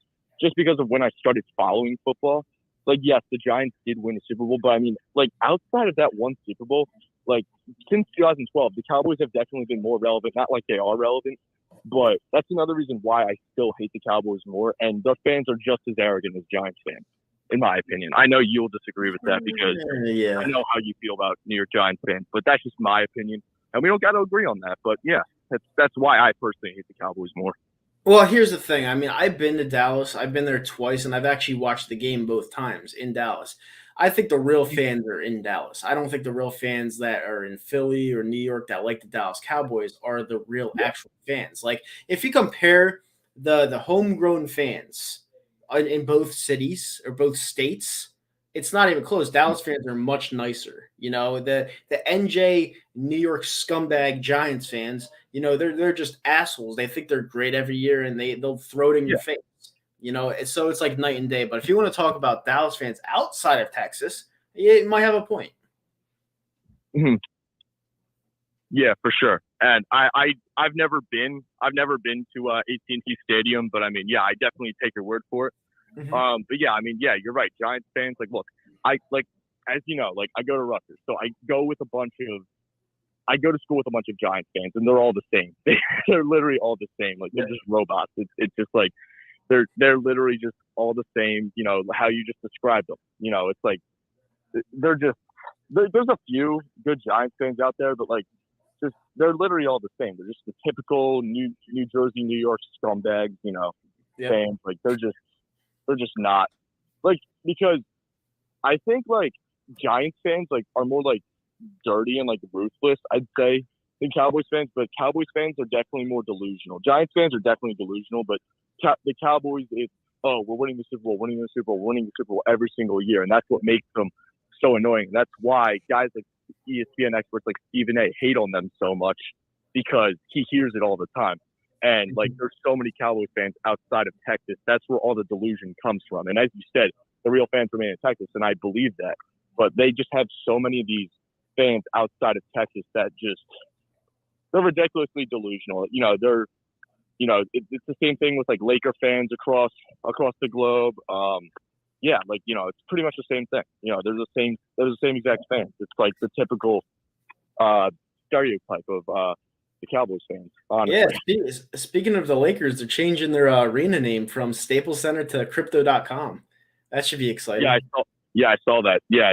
of when I started following football. Like yes, the Giants did win a Super Bowl, but I mean like outside of that one Super Bowl, like since 2012, the Cowboys have definitely been more relevant. Not like they are relevant, but that's another reason why I still hate the Cowboys more. And the fans are just as arrogant as Giants fans, in my opinion. I know you'll disagree with that because I know how you feel about New York Giants fans, but that's just my opinion. And we don't got to agree on that. But yeah, that's why I personally hate the Cowboys more. Well, here's the thing. I mean, I've been to Dallas. I've been there twice, and I've actually watched the game both times in Dallas. I think the real fans are in Dallas. I don't think the real fans that are in Philly or New York that like the Dallas Cowboys are the real actual fans. Like, if you compare the homegrown fans in both cities or both states, it's not even close. Dallas fans are much nicer. The NJ New York scumbag Giants fans, they're just assholes. They think they're great every year and they'll throw it in your face. So it's like night and day. But if you want to talk about Dallas fans outside of Texas, it might have a point. Mm-hmm. Yeah, for sure. And I've never been to AT&T Stadium, but I mean, yeah, I definitely take your word for it. Mm-hmm. But yeah, I mean, yeah, you're right. Giants fans, like, look, I like, as you know, like I go to Rutgers, so I go to school with a bunch of Giants fans, and they're all the same. They're literally all the same. Like they're just robots. It's just like they're literally just all the same. You know how you just described them. You know, it's like there's a few good Giants fans out there, but like just they're literally all the same. They're just the typical New Jersey, New York scumbags. You know, fans. Like they're just not like, because I think like Giants fans like are more like dirty and like ruthless, I'd say, than Cowboys fans. But Cowboys fans are definitely more delusional. Giants fans are definitely delusional, but the Cowboys, it's, oh, we're winning the Super Bowl, winning the Super Bowl, winning the Super Bowl every single year, and that's what makes them so annoying. That's why guys like ESPN experts like Stephen A. hate on them so much, because he hears it all the time. And like, there's so many Cowboys fans outside of Texas. That's where all the delusion comes from. And as you said, the real fans remain in Texas, and I believe that. But they just have so many of these fans outside of Texas that they're ridiculously delusional. You know, it's the same thing with like Laker fans across the globe. Yeah, like, you know, it's pretty much the same thing. You know, they're the same exact fans. It's like the typical stereotype of the Cowboys fans, honestly. Yeah, speaking of the Lakers, they're changing their arena name from Staples Center to Crypto.com. That should be exciting. Yeah, I saw that. Yeah, I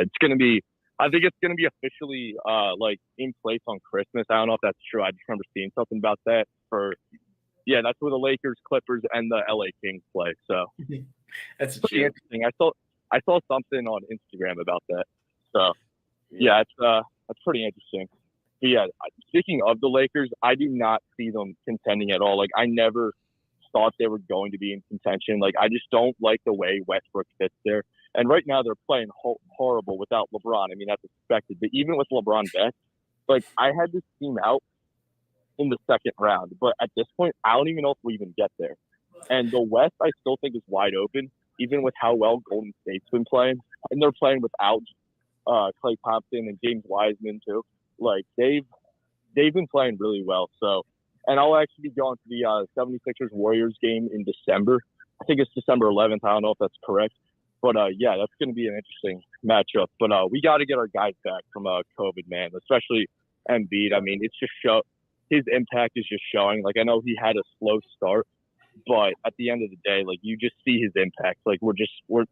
think it's gonna be officially like in place on Christmas. I don't know if that's true. I just remember seeing something about that. That's where the Lakers, Clippers, and the LA Kings play. So that's pretty interesting. I saw something on Instagram about that. So yeah, it's pretty interesting. But yeah, speaking of the Lakers, I do not see them contending at all. Like, I never thought they were going to be in contention. Like, I just don't like the way Westbrook fits there. And right now they're playing horrible without LeBron. I mean, that's expected. But even with LeBron back, like, I had this team out in the second round. But at this point, I don't even know if we even get there. And the West, I still think, is wide open, even with how well Golden State's been playing. And they're playing without Klay Thompson and James Wiseman too. Like, they've been playing really well. So, and I'll actually be going to the 76ers Warriors game in December. I think it's December 11th. I don't know if that's correct. But yeah, that's going to be an interesting matchup. But we got to get our guys back from COVID, man, especially Embiid. I mean, it's just his impact is just showing. Like, I know he had a slow start, but at the end of the day, like, you just see his impact. Like, we're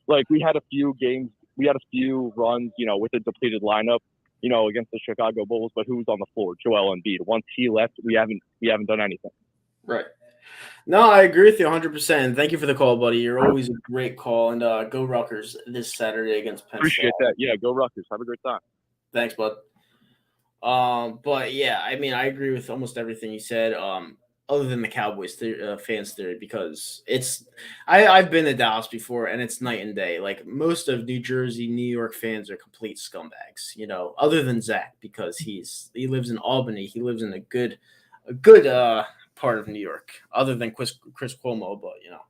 like, we had a few games, we had a few runs, you know, with a depleted lineup, you know, against the Chicago Bulls, but who was on the floor? Joel Embiid. Once he left, we haven't done anything. Right. No, I agree with you 100%. Thank you for the call, buddy. You're always a great call. And go Rutgers this Saturday against Penn State. Appreciate that. Yeah, go Rutgers. Have a great time. Thanks, bud. But yeah, I mean, I agree with almost everything you said. Other than the Cowboys fans theory, because I've been to Dallas before, and it's night and day. Like, most of New Jersey, New York fans are complete scumbags, you know, other than Zach, because he lives in Albany. He lives in a good part of New York, other than Chris Cuomo, but you know,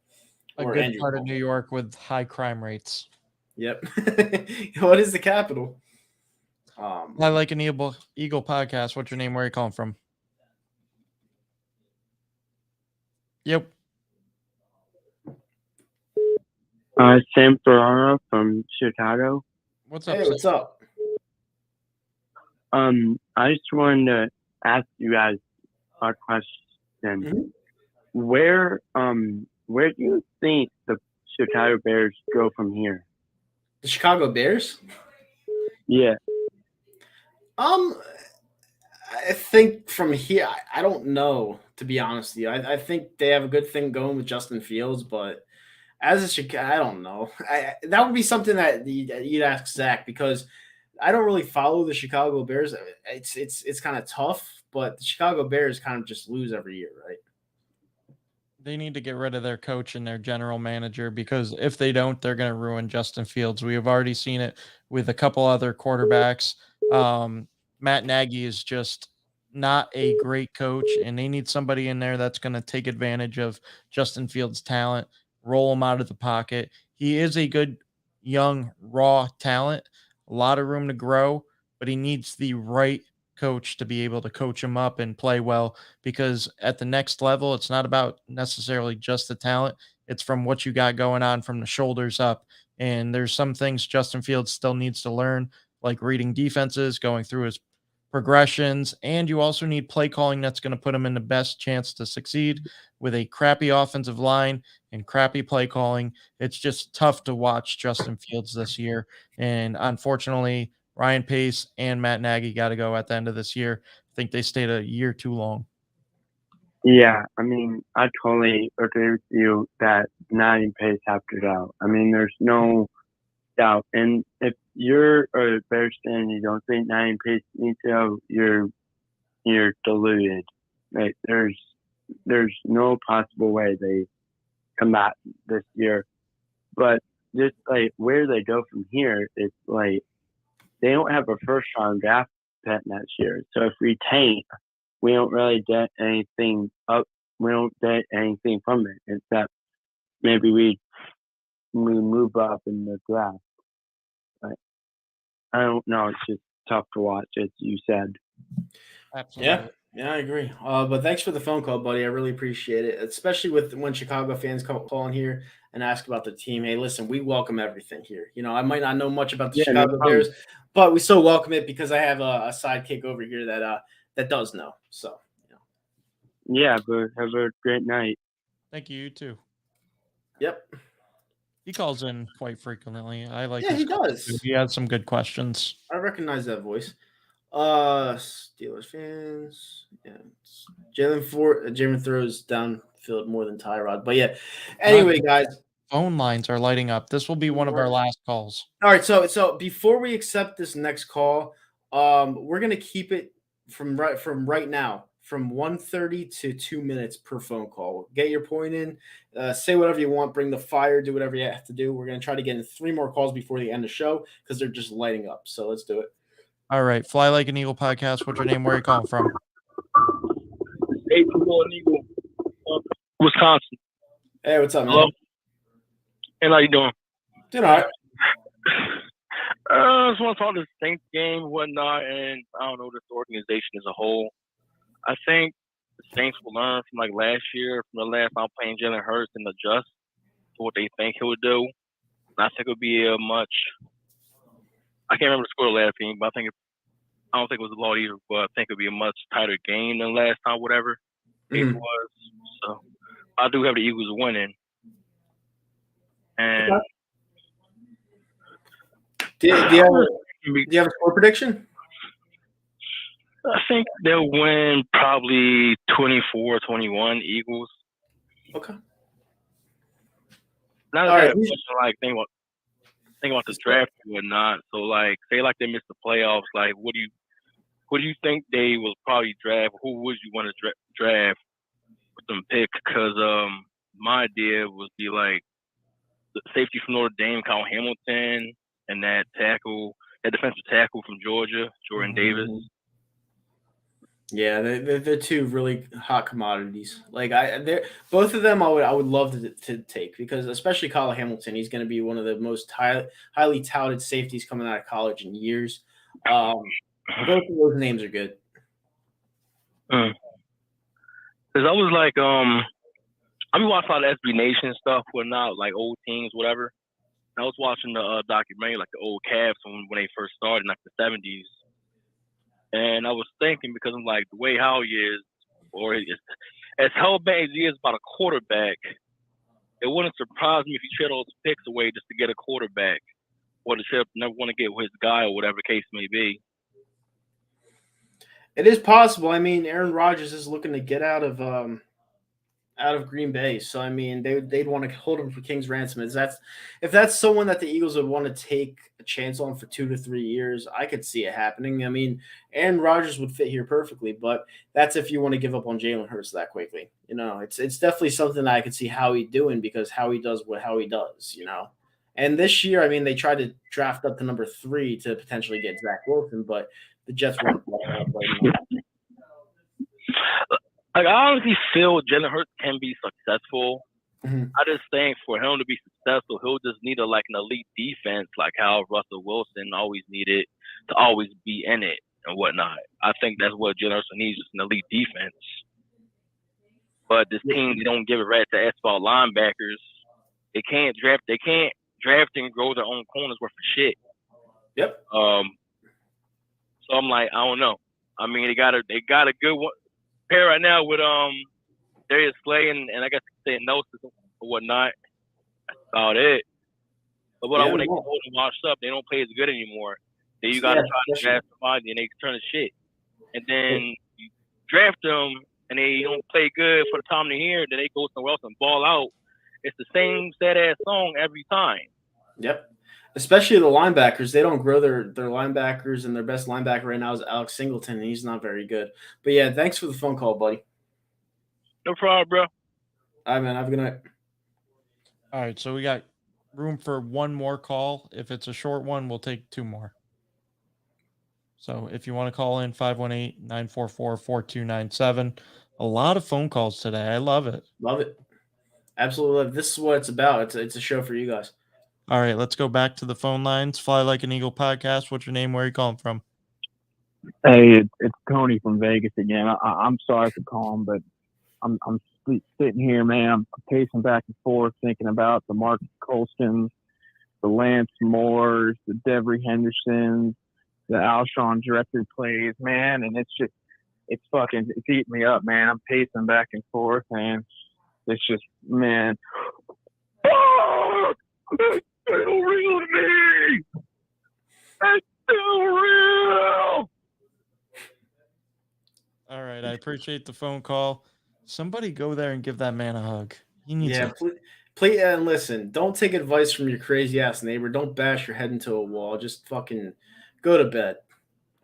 a good Andrew part Cuomo. Of New York with high crime rates. Yep. What is the capital? I like an Eagle podcast. What's your name? Where are you calling from? Yep. Sam Ferrara from Chicago. What's up? Hey, what's up? I just wanted to ask you guys a question. Mm-hmm. Where do you think the Chicago Bears go from here? The Chicago Bears? Yeah. I think from here, I don't know, to be honest with you. I think they have a good thing going with Justin Fields, but as a Chicago, I don't know. That would be something that you'd ask Zach, because I don't really follow the Chicago Bears. It's kind of tough, but the Chicago Bears kind of just lose every year, right? They need to get rid of their coach and their general manager, because if they don't, they're going to ruin Justin Fields. We have already seen it with a couple other quarterbacks. Matt Nagy is just not a great coach, and they need somebody in there that's going to take advantage of Justin Fields' talent, roll him out of the pocket. He is a good, young, raw talent, a lot of room to grow, but he needs the right coach to be able to coach him up and play well, because at the next level, it's not about necessarily just the talent. It's from what you got going on from the shoulders up. And there's some things Justin Fields still needs to learn, like reading defenses, going through his progressions, and you also need play calling that's going to put him in the best chance to succeed. With a crappy offensive line and crappy play calling, it's just tough to watch Justin Fields this year. And unfortunately, Ryan Pace and Matt Nagy got to go at the end of this year. I think they stayed a year too long. Yeah, I mean, I totally agree with you that Nagy and Pace have to go. I mean, there's no doubt. And if you're a Bears fan and you don't think Nagy and Pace need to go, you're deluded. Like, there's no possible way they come back this year. But just like where they go from here, it's like they don't have a first round draft pick next year. So if we tank, we don't really get anything up. We don't get anything from it except maybe we move up in the draft. But I don't know. It's just tough to watch, as you said. Absolutely. Yeah, I agree. But thanks for the phone call, buddy. I really appreciate it, especially with when Chicago fans call in here and ask about the team. Hey, listen, we welcome everything here. You know, I might not know much about the Chicago Bears, but we still welcome it because I have a sidekick over here that does know. So, yeah, but have a great night. Thank you. You too. Yep. He calls in quite frequently. I like. Yeah, he does. He has some good questions. I recognize that voice. Steelers fans. Yeah. Jalen throws downfield more than Tyrod. But yeah. Anyway, guys. Phone lines are lighting up. This will be one of our last calls. All right. So before we accept this next call, we're gonna keep it from right now from 1:30 to 2 minutes per phone call. Get your point in. Say whatever you want. Bring the fire. Do whatever you have to do. We're gonna try to get in 3 more calls before the end of the show because they're just lighting up. So let's do it. All right, Fly Like an Eagle podcast. What's your name? Where are you calling from? Hey, Golden Eagle, Wisconsin. Hey, what's up, man? Hello. And how you doing? Doing all right. I just want to talk this Saints game, whatnot, and I don't know, this organization as a whole. I think the Saints will learn from like last year, from the last time playing Jalen Hurts, and adjust to what they think he would do. And I think it would be a much. I can't remember the score of the last game, but I don't think it was a lot either, but I think it would be a much tighter game than last time, whatever it was. So I do have the Eagles winning. And do you have a score prediction? I think they'll win probably 24-21 Eagles. Okay. Not that like think about the draft and whatnot. So like say like they missed the playoffs, like what do you think they will probably draft? Who would you want to draft with them pick? Because my idea would be like the safety from Notre Dame, Kyle Hamilton, and that defensive tackle from Georgia, Jordan Davis. Yeah, they're two really hot commodities. Like both of them, I would love to take because especially Kyle Hamilton, he's going to be one of the most highly touted safeties coming out of college in years. Both of those names are good. Because I was like, I be watching a lot of SB Nation stuff, whatnot, like old teams, whatever. And I was watching the documentary, like the old Cavs when they first started in like the 70s. And I was thinking because I'm like the way Howie is, or as hell-bent as he is about a quarterback, it wouldn't surprise me if he traded all his picks away just to get a quarterback, or to never want to get his guy or whatever the case may be. It is possible. I mean, Aaron Rodgers is looking to get out of Green Bay, so I mean, they'd want to hold him for king's ransom. If that's someone that the Eagles would want to take a chance on for 2 to 3 years, I could see it happening. I mean, Aaron Rodgers would fit here perfectly, but that's if you want to give up on Jalen Hurts that quickly. You know, it's definitely something that I could see Howie doing because Howie does what Howie does. You know, and this year, I mean, they tried to draft up to number 3 to potentially get Zach Wilson, but the Jets weren't up right now. Like, I honestly feel Jalen Hurts can be successful. I just think for him to be successful, he'll just need an elite defense, like how Russell Wilson always needed to always be in it. and whatnot. I think that's what Jalen Hurts needs, is an elite defense. But this team, they don't give a rat to asphalt linebackers. They can't draft and grow their own corners worth of shit. Yep. So I'm like, I don't know. I mean, they got a good one pair right now with Darius Slay and I guess say Nelson or whatnot. That's about it. But when they get old and washed up, they don't play as good anymore. Then you gotta try to draft somebody and they turn to shit. And then you draft them and they don't play good for the time they're here, then they go somewhere else and ball out. It's the same sad ass song every time. Yep. Especially the linebackers. They don't grow their linebackers, and their best linebacker right now is Alex Singleton, and he's not very good. But yeah, thanks for the phone call, buddy. No problem, bro. All right, man. Have a good night. All right, so we got room for one more call. If it's a short one, we'll take two more. So if you want to call in, 518-944-4297. A lot of phone calls today. I love it. Love it. Absolutely love it. This is what it's about. It's a show for you guys. All right, let's go back to the phone lines. Fly Like an Eagle podcast. What's your name? Where are you calling from? Hey, it's Tony from Vegas again. I'm sorry for calling, but I'm sitting here, man. I'm pacing back and forth thinking about the Marcus Colstons, the Lance Moores, the Devery Hendersons, the Alshon Director plays, man, and it's eating me up, man. I'm pacing back and forth, and it's just, man. Oh, it's still real to me. It's still real. All right, I appreciate the phone call. Somebody go there and give that man a hug. He needs it. Please, and listen, don't take advice from your crazy ass neighbor. Don't bash your head into a wall. Just fucking go to bed.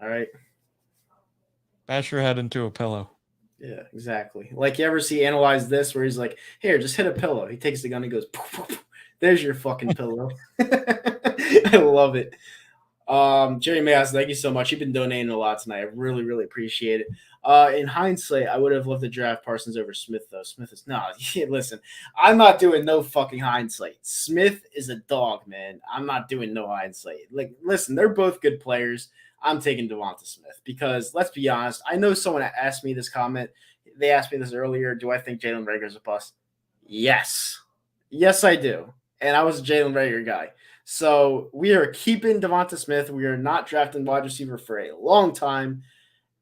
All right? Bash your head into a pillow. Yeah, exactly. Like, you ever see Analyze This, where he's like, here, just hit a pillow. He takes the gun and goes, poof, poof, poof. There's your fucking pillow. I love it. Jerry Mayas, thank you so much. You've been donating a lot tonight. I really, really appreciate it. In hindsight, I would have loved to draft Parsons over Smith, though. Smith is listen, I'm not doing no fucking hindsight. Smith is a dog, man. I'm not doing no hindsight. Like, listen, they're both good players. I'm taking Devonta Smith because, let's be honest, I know someone asked me this comment. They asked me this earlier. Do I think Jalen Reagor's a bust? Yes. Yes, I do. And I was a Jalen Reagor guy. So we are keeping Devonta Smith. We are not drafting wide receiver for a long time.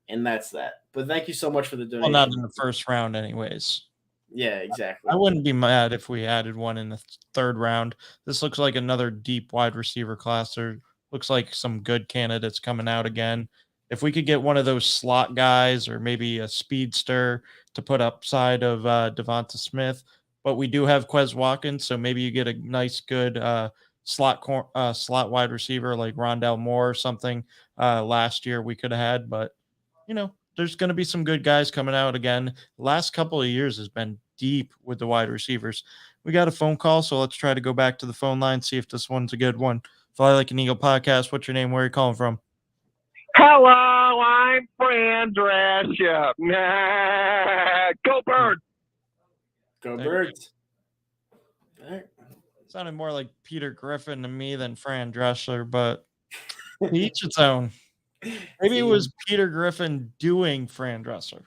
And that's that. But thank you so much for the donation. Well, not in the first round anyways. Yeah, exactly. I wouldn't be mad if we added one in the third round. This looks like another deep wide receiver class. There looks like some good candidates coming out again. If we could get one of those slot guys or maybe a speedster to put upside of Devonta Smith, but we do have Quez Watkins, so maybe you get a nice, good slot wide receiver like Rondell Moore or something. Last year we could have had, but there's going to be some good guys coming out again. Last couple of years has been deep with the wide receivers. We got a phone call, so let's try to go back to the phone line, see if this one's a good one. Fly Like an Eagle podcast. What's your name? Where are you calling from? Hello, I'm Fran Drescher. Go Birds. Go Birds. Sounded more like Peter Griffin to me than Fran Drescher, but each its own. Maybe it was Peter Griffin doing Fran Drescher.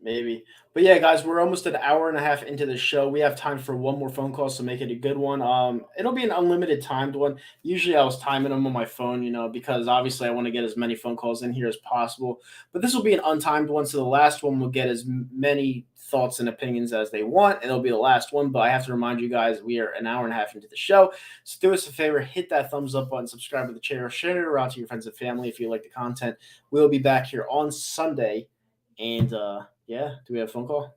Maybe. But yeah, guys, we're almost an hour and a half into the show. We have time for one more phone call, so make it a good one. It'll be an unlimited timed one. Usually I was timing them on my phone, because obviously I want to get as many phone calls in here as possible. But this will be an untimed one, so the last one will get as many thoughts and opinions as they want, and it'll be the last one. But I have to remind you guys, we are an hour and a half into the show. So do us a favor, hit that thumbs up button, subscribe to the channel, share it around to your friends and family if you like the content. We'll be back here on Sunday. And yeah, do we have a phone call?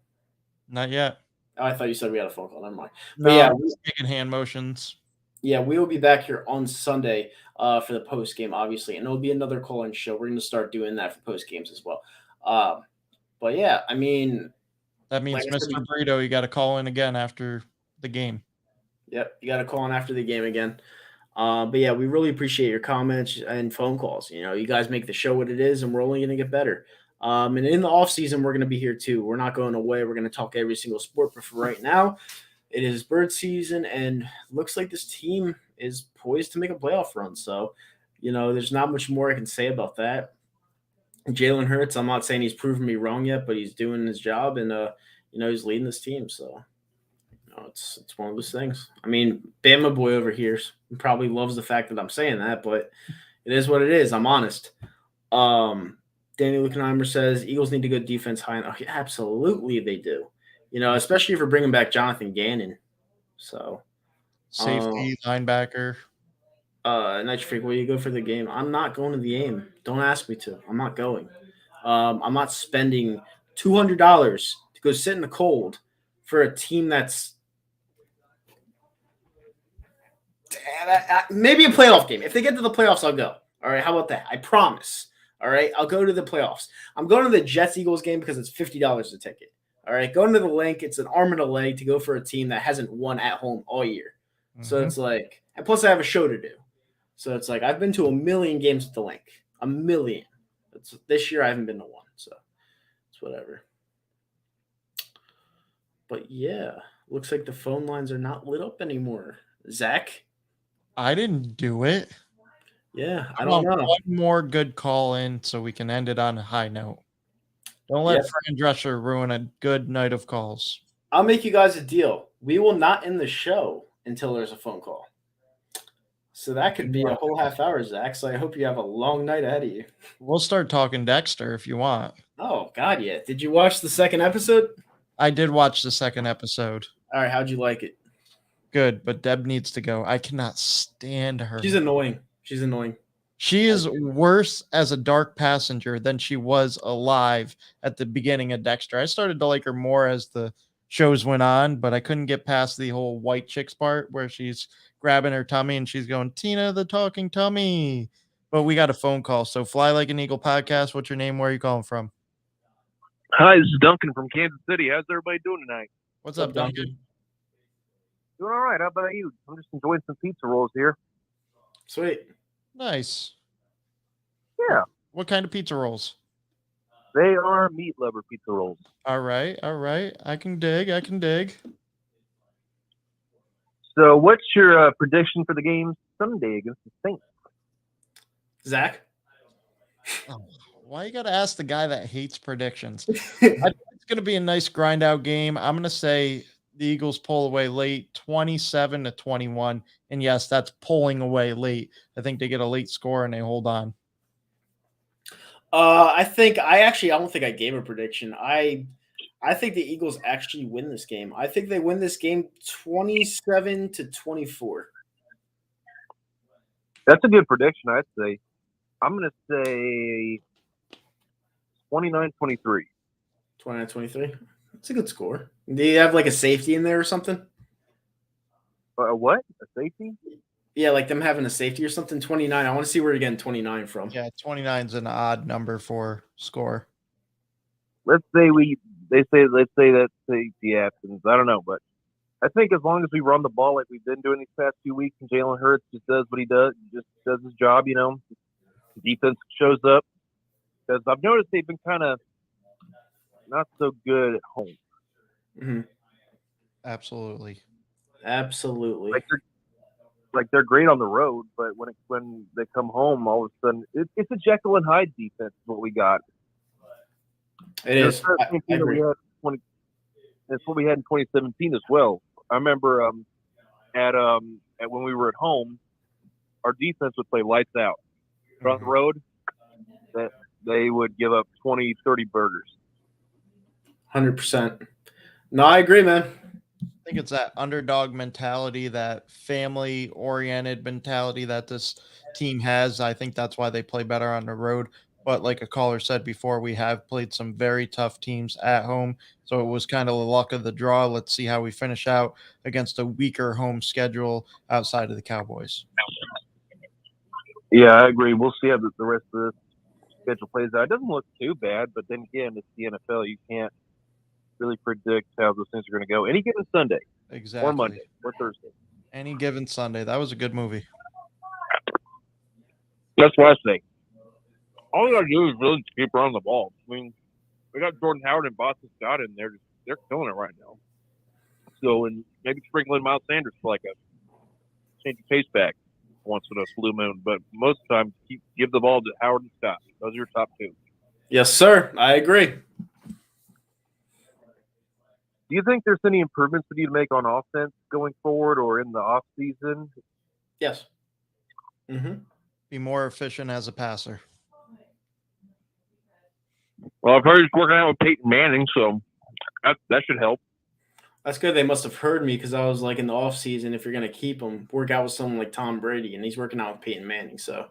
Not yet. Oh, I thought you said we had a phone call. Never mind. But yeah, making hand motions. Yeah, we will be back here on Sunday for the post game, obviously, and it'll be another call-in show. We're going to start doing that for post games as well. But yeah, I mean, that means Mr. Burrito, you got to call in again after the game. Yep, you got to call in after the game again. But yeah, we really appreciate your comments and phone calls. You guys make the show what it is, and we're only going to get better. And in the off season, we're going to be here too. We're not going away. We're going to talk every single sport. But for right now, it is bird season, and looks like this team is poised to make a playoff run. So, there's not much more I can say about that. Jalen Hurts, I'm not saying he's proven me wrong yet, but he's doing his job, and he's leading this team. So it's one of those things. I mean, Bama boy over here probably loves the fact that I'm saying that, but it is what it is. I'm honest. Danny Lukenheimer says Eagles need to go defense high. Okay, absolutely they do. Especially if we're bringing back Jonathan Gannon. So safety, linebacker. Night Freak, will you go for the game? I'm not going to the game. Don't ask me to. I'm not going. I'm not spending $200 to go sit in the cold for a team that's maybe a playoff game. If they get to the playoffs, I'll go. All right, how about that? I promise. All right, I'll go to the playoffs. I'm going to the Jets-Eagles game because it's $50 a ticket. All right, going to the link, it's an arm and a leg to go for a team that hasn't won at home all year. Mm-hmm. So it's like, and plus I have a show to do. So it's like I've been to 1 million games at the link. 1 million. This year I haven't been to one, so it's whatever. But yeah, looks like the phone lines are not lit up anymore. Zach? I didn't do it. Yeah, I don't know. One more good call in so we can end it on a high note. Don't let Fran Drescher ruin a good night of calls. I'll make you guys a deal. We will not end the show until there's a phone call. So that could be a whole half hour, Zach. So I hope you have a long night ahead of you. We'll start talking Dexter if you want. Oh, God, yeah. Did you watch the second episode? I did watch the second episode. All right, how'd you like it? Good, but Deb needs to go. I cannot stand her. She's annoying. She is worse as a dark passenger than she was alive at the beginning of Dexter. I started to like her more as the shows went on, but I couldn't get past the whole white chicks part where she's grabbing her tummy and she's going, Tina the talking tummy. But we got a phone call. So Fly Like an Eagle podcast. What's your name? Where are you calling from? Hi, this is Duncan from Kansas City. How's everybody doing tonight? What's up, Duncan? Doing all right. How about you? I'm just enjoying some pizza rolls here. Sweet. Nice. Yeah. What kind of pizza rolls? They are meat lover pizza rolls. All right. I can dig. So what's your prediction for the game Sunday against the Saints? Zach? Oh, why you got to ask the guy that hates predictions? It's going to be a nice grind out game. I'm going to say the Eagles pull away late, 27-21. And yes, that's pulling away late. I think they get a late score and they hold on. I don't think I gave a prediction. I think the Eagles actually win this game. I think they win this game 27-24. That's a good prediction, I'd say. I'm going to say 29-23. 29-23. That's a good score. Do you have like a safety in there or something? What? A safety? Yeah, like them having a safety or something. 29. I want to see where you're getting 29 from. Yeah, 29 is an odd number for score. Let's say that safety happens. I don't know, but I think as long as we run the ball like we've been doing these past few weeks, and Jalen Hurts just does what he does, just does his job, defense shows up. Because I've noticed they've been kind of not so good at home. Mm-hmm. Absolutely. Like they're great on the road, but when they come home, all of a sudden it's a Jekyll and Hyde defense. Is what we got. It is. I agree. That's what we had in 2017 as well. I remember at when we were at home, our defense would play lights out. But on the road, that they would give up 20, 30 burgers. 100%. No, I agree, man. I think it's that underdog mentality, that family-oriented mentality that this team has. I think that's why they play better on the road. But like a caller said before, we have played some very tough teams at home. So it was kind of the luck of the draw. Let's see how we finish out against a weaker home schedule outside of the Cowboys. Yeah, I agree. We'll see how the rest of the schedule plays out. It doesn't look too bad, but then again, it's the NFL. You can't really predict how those things are going to go. Any given Sunday. Exactly. Or Monday. Or Thursday. Any given Sunday. That was a good movie. That's what I say. All we got to do is really keep running the ball. I mean, we got Jordan Howard and Boston Scott in there. They're killing it right now. So, and maybe sprinkle in Miles Sanders for like a change of pace back once in a blue moon. But most of the time, give the ball to Howard and Scott. Those are your top two. Yes, sir. I agree. Do you think there's any improvements we need to make on offense going forward or in the off season? Yes. Mm-hmm. Be more efficient as a passer. Well, I've heard he's working out with Peyton Manning, so that should help. That's good. They must have heard me because I was like in the off season. If you're gonna keep him, work out with someone like Tom Brady, and he's working out with Peyton Manning. So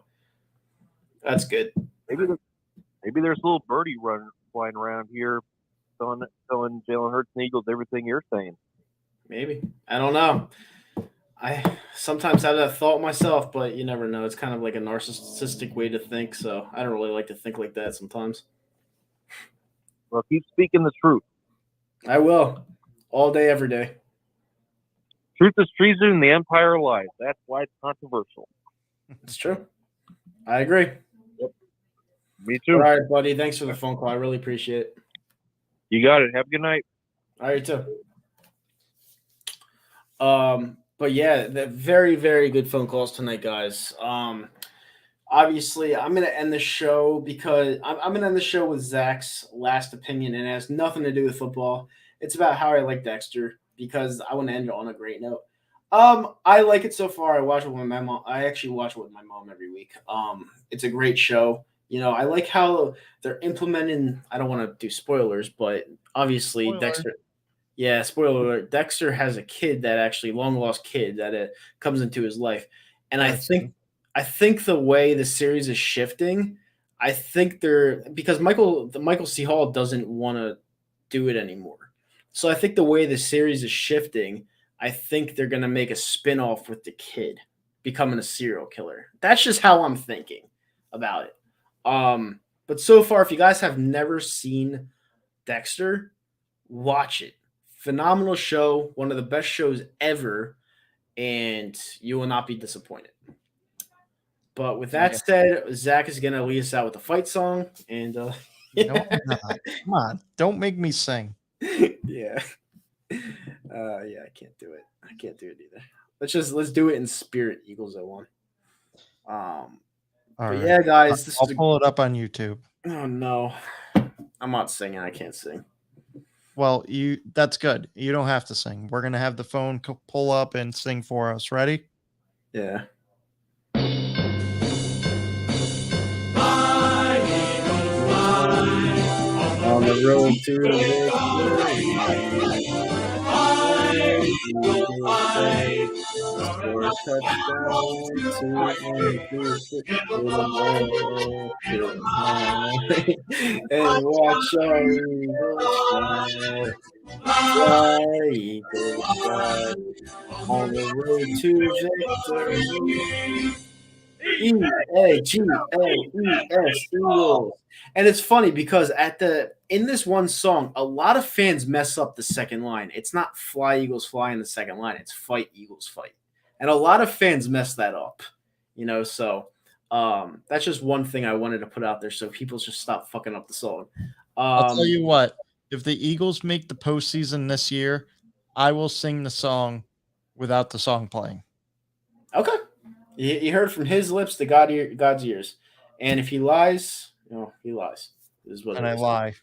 that's good. Maybe there's a little birdie flying around here, telling Jalen Hurts and Eagles everything you're saying. Maybe. I don't know. I sometimes have that thought myself, but you never know. It's kind of like a narcissistic way to think. So I don't really like to think like that sometimes. Well, keep speaking the truth. I will. All day, every day. Truth is treason and the empire lies. That's why it's controversial. It's true. I agree. Yep. Me too. All right, buddy. Thanks for the phone call. I really appreciate it. You got it. Have a good night. All right, you too. But yeah, the very, very good phone calls tonight, guys. Obviously, I'm gonna end the show because I'm gonna end the show with Zach's last opinion, and it has nothing to do with football. It's about how I like Dexter because I want to end it on a great note. I like it so far. I watch it with my mom. I actually watch it with my mom every week. It's a great show. You know, I like how they're implementing. I don't want to do spoilers, but obviously Dexter. Yeah, spoiler alert. Dexter has a kid that actually long lost kid that comes into his life, and I think the way the series is shifting, I think because Michael C. Hall doesn't want to do it anymore. So I think the way the series is shifting, I think they're gonna make a spin-off with the kid becoming a serial killer. That's just how I'm thinking about it. But so far, if you guys have never seen Dexter, watch it. Phenomenal show, one of the best shows ever, and you will not be disappointed. But with that said, Zach is gonna lead us out with a fight song, and No, I'm not. Come on, don't make me sing. yeah, I can't do it. I can't do it either. Let's do it in spirit. Eagles at one. All but right. yeah, guys, I'll pull it up on YouTube. Oh no, I'm not singing. I can't sing. Well, that's good. You don't have to sing. We're gonna have the phone pull up and sing for us. Ready? Yeah. On the road to victory. Score a touchdown and watch our Eagles fly, Eagles fly on the road to victory. Eagles. Eagles. And it's funny because in this one song, a lot of fans mess up the second line. It's not fly Eagles fly in the second line, it's fight Eagles fight. And a lot of fans mess that up. You know, so that's just one thing I wanted to put out there so people just stop fucking up the song. I'll tell you what, if the Eagles make the postseason this year, I will sing the song without the song playing. Okay. You heard from his lips to God's ears. And if he lies, he lies. And I lie.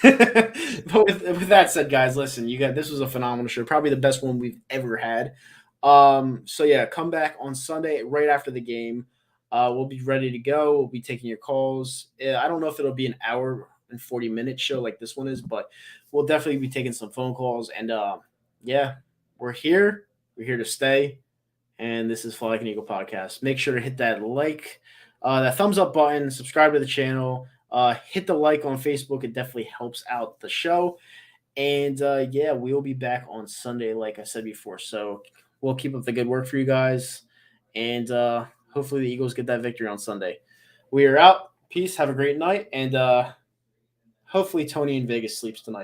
But with that said, guys, listen, this was a phenomenal show. Probably the best one we've ever had. So yeah, come back on Sunday right after the game. We'll be ready to go. We'll be taking your calls. I don't know if it'll be an hour and 40-minute show like this one is, but we'll definitely be taking some phone calls. And yeah, we're here. We're here to stay. And this is Fly Like an Eagle podcast. Make sure to hit that that thumbs up button, subscribe to the channel, hit the like on Facebook. It definitely helps out the show. And yeah, we will be back on Sunday, like I said before. So we'll keep up the good work for you guys. And hopefully the Eagles get that victory on Sunday. We are out. Peace. Have a great night. And hopefully Tony in Vegas sleeps tonight.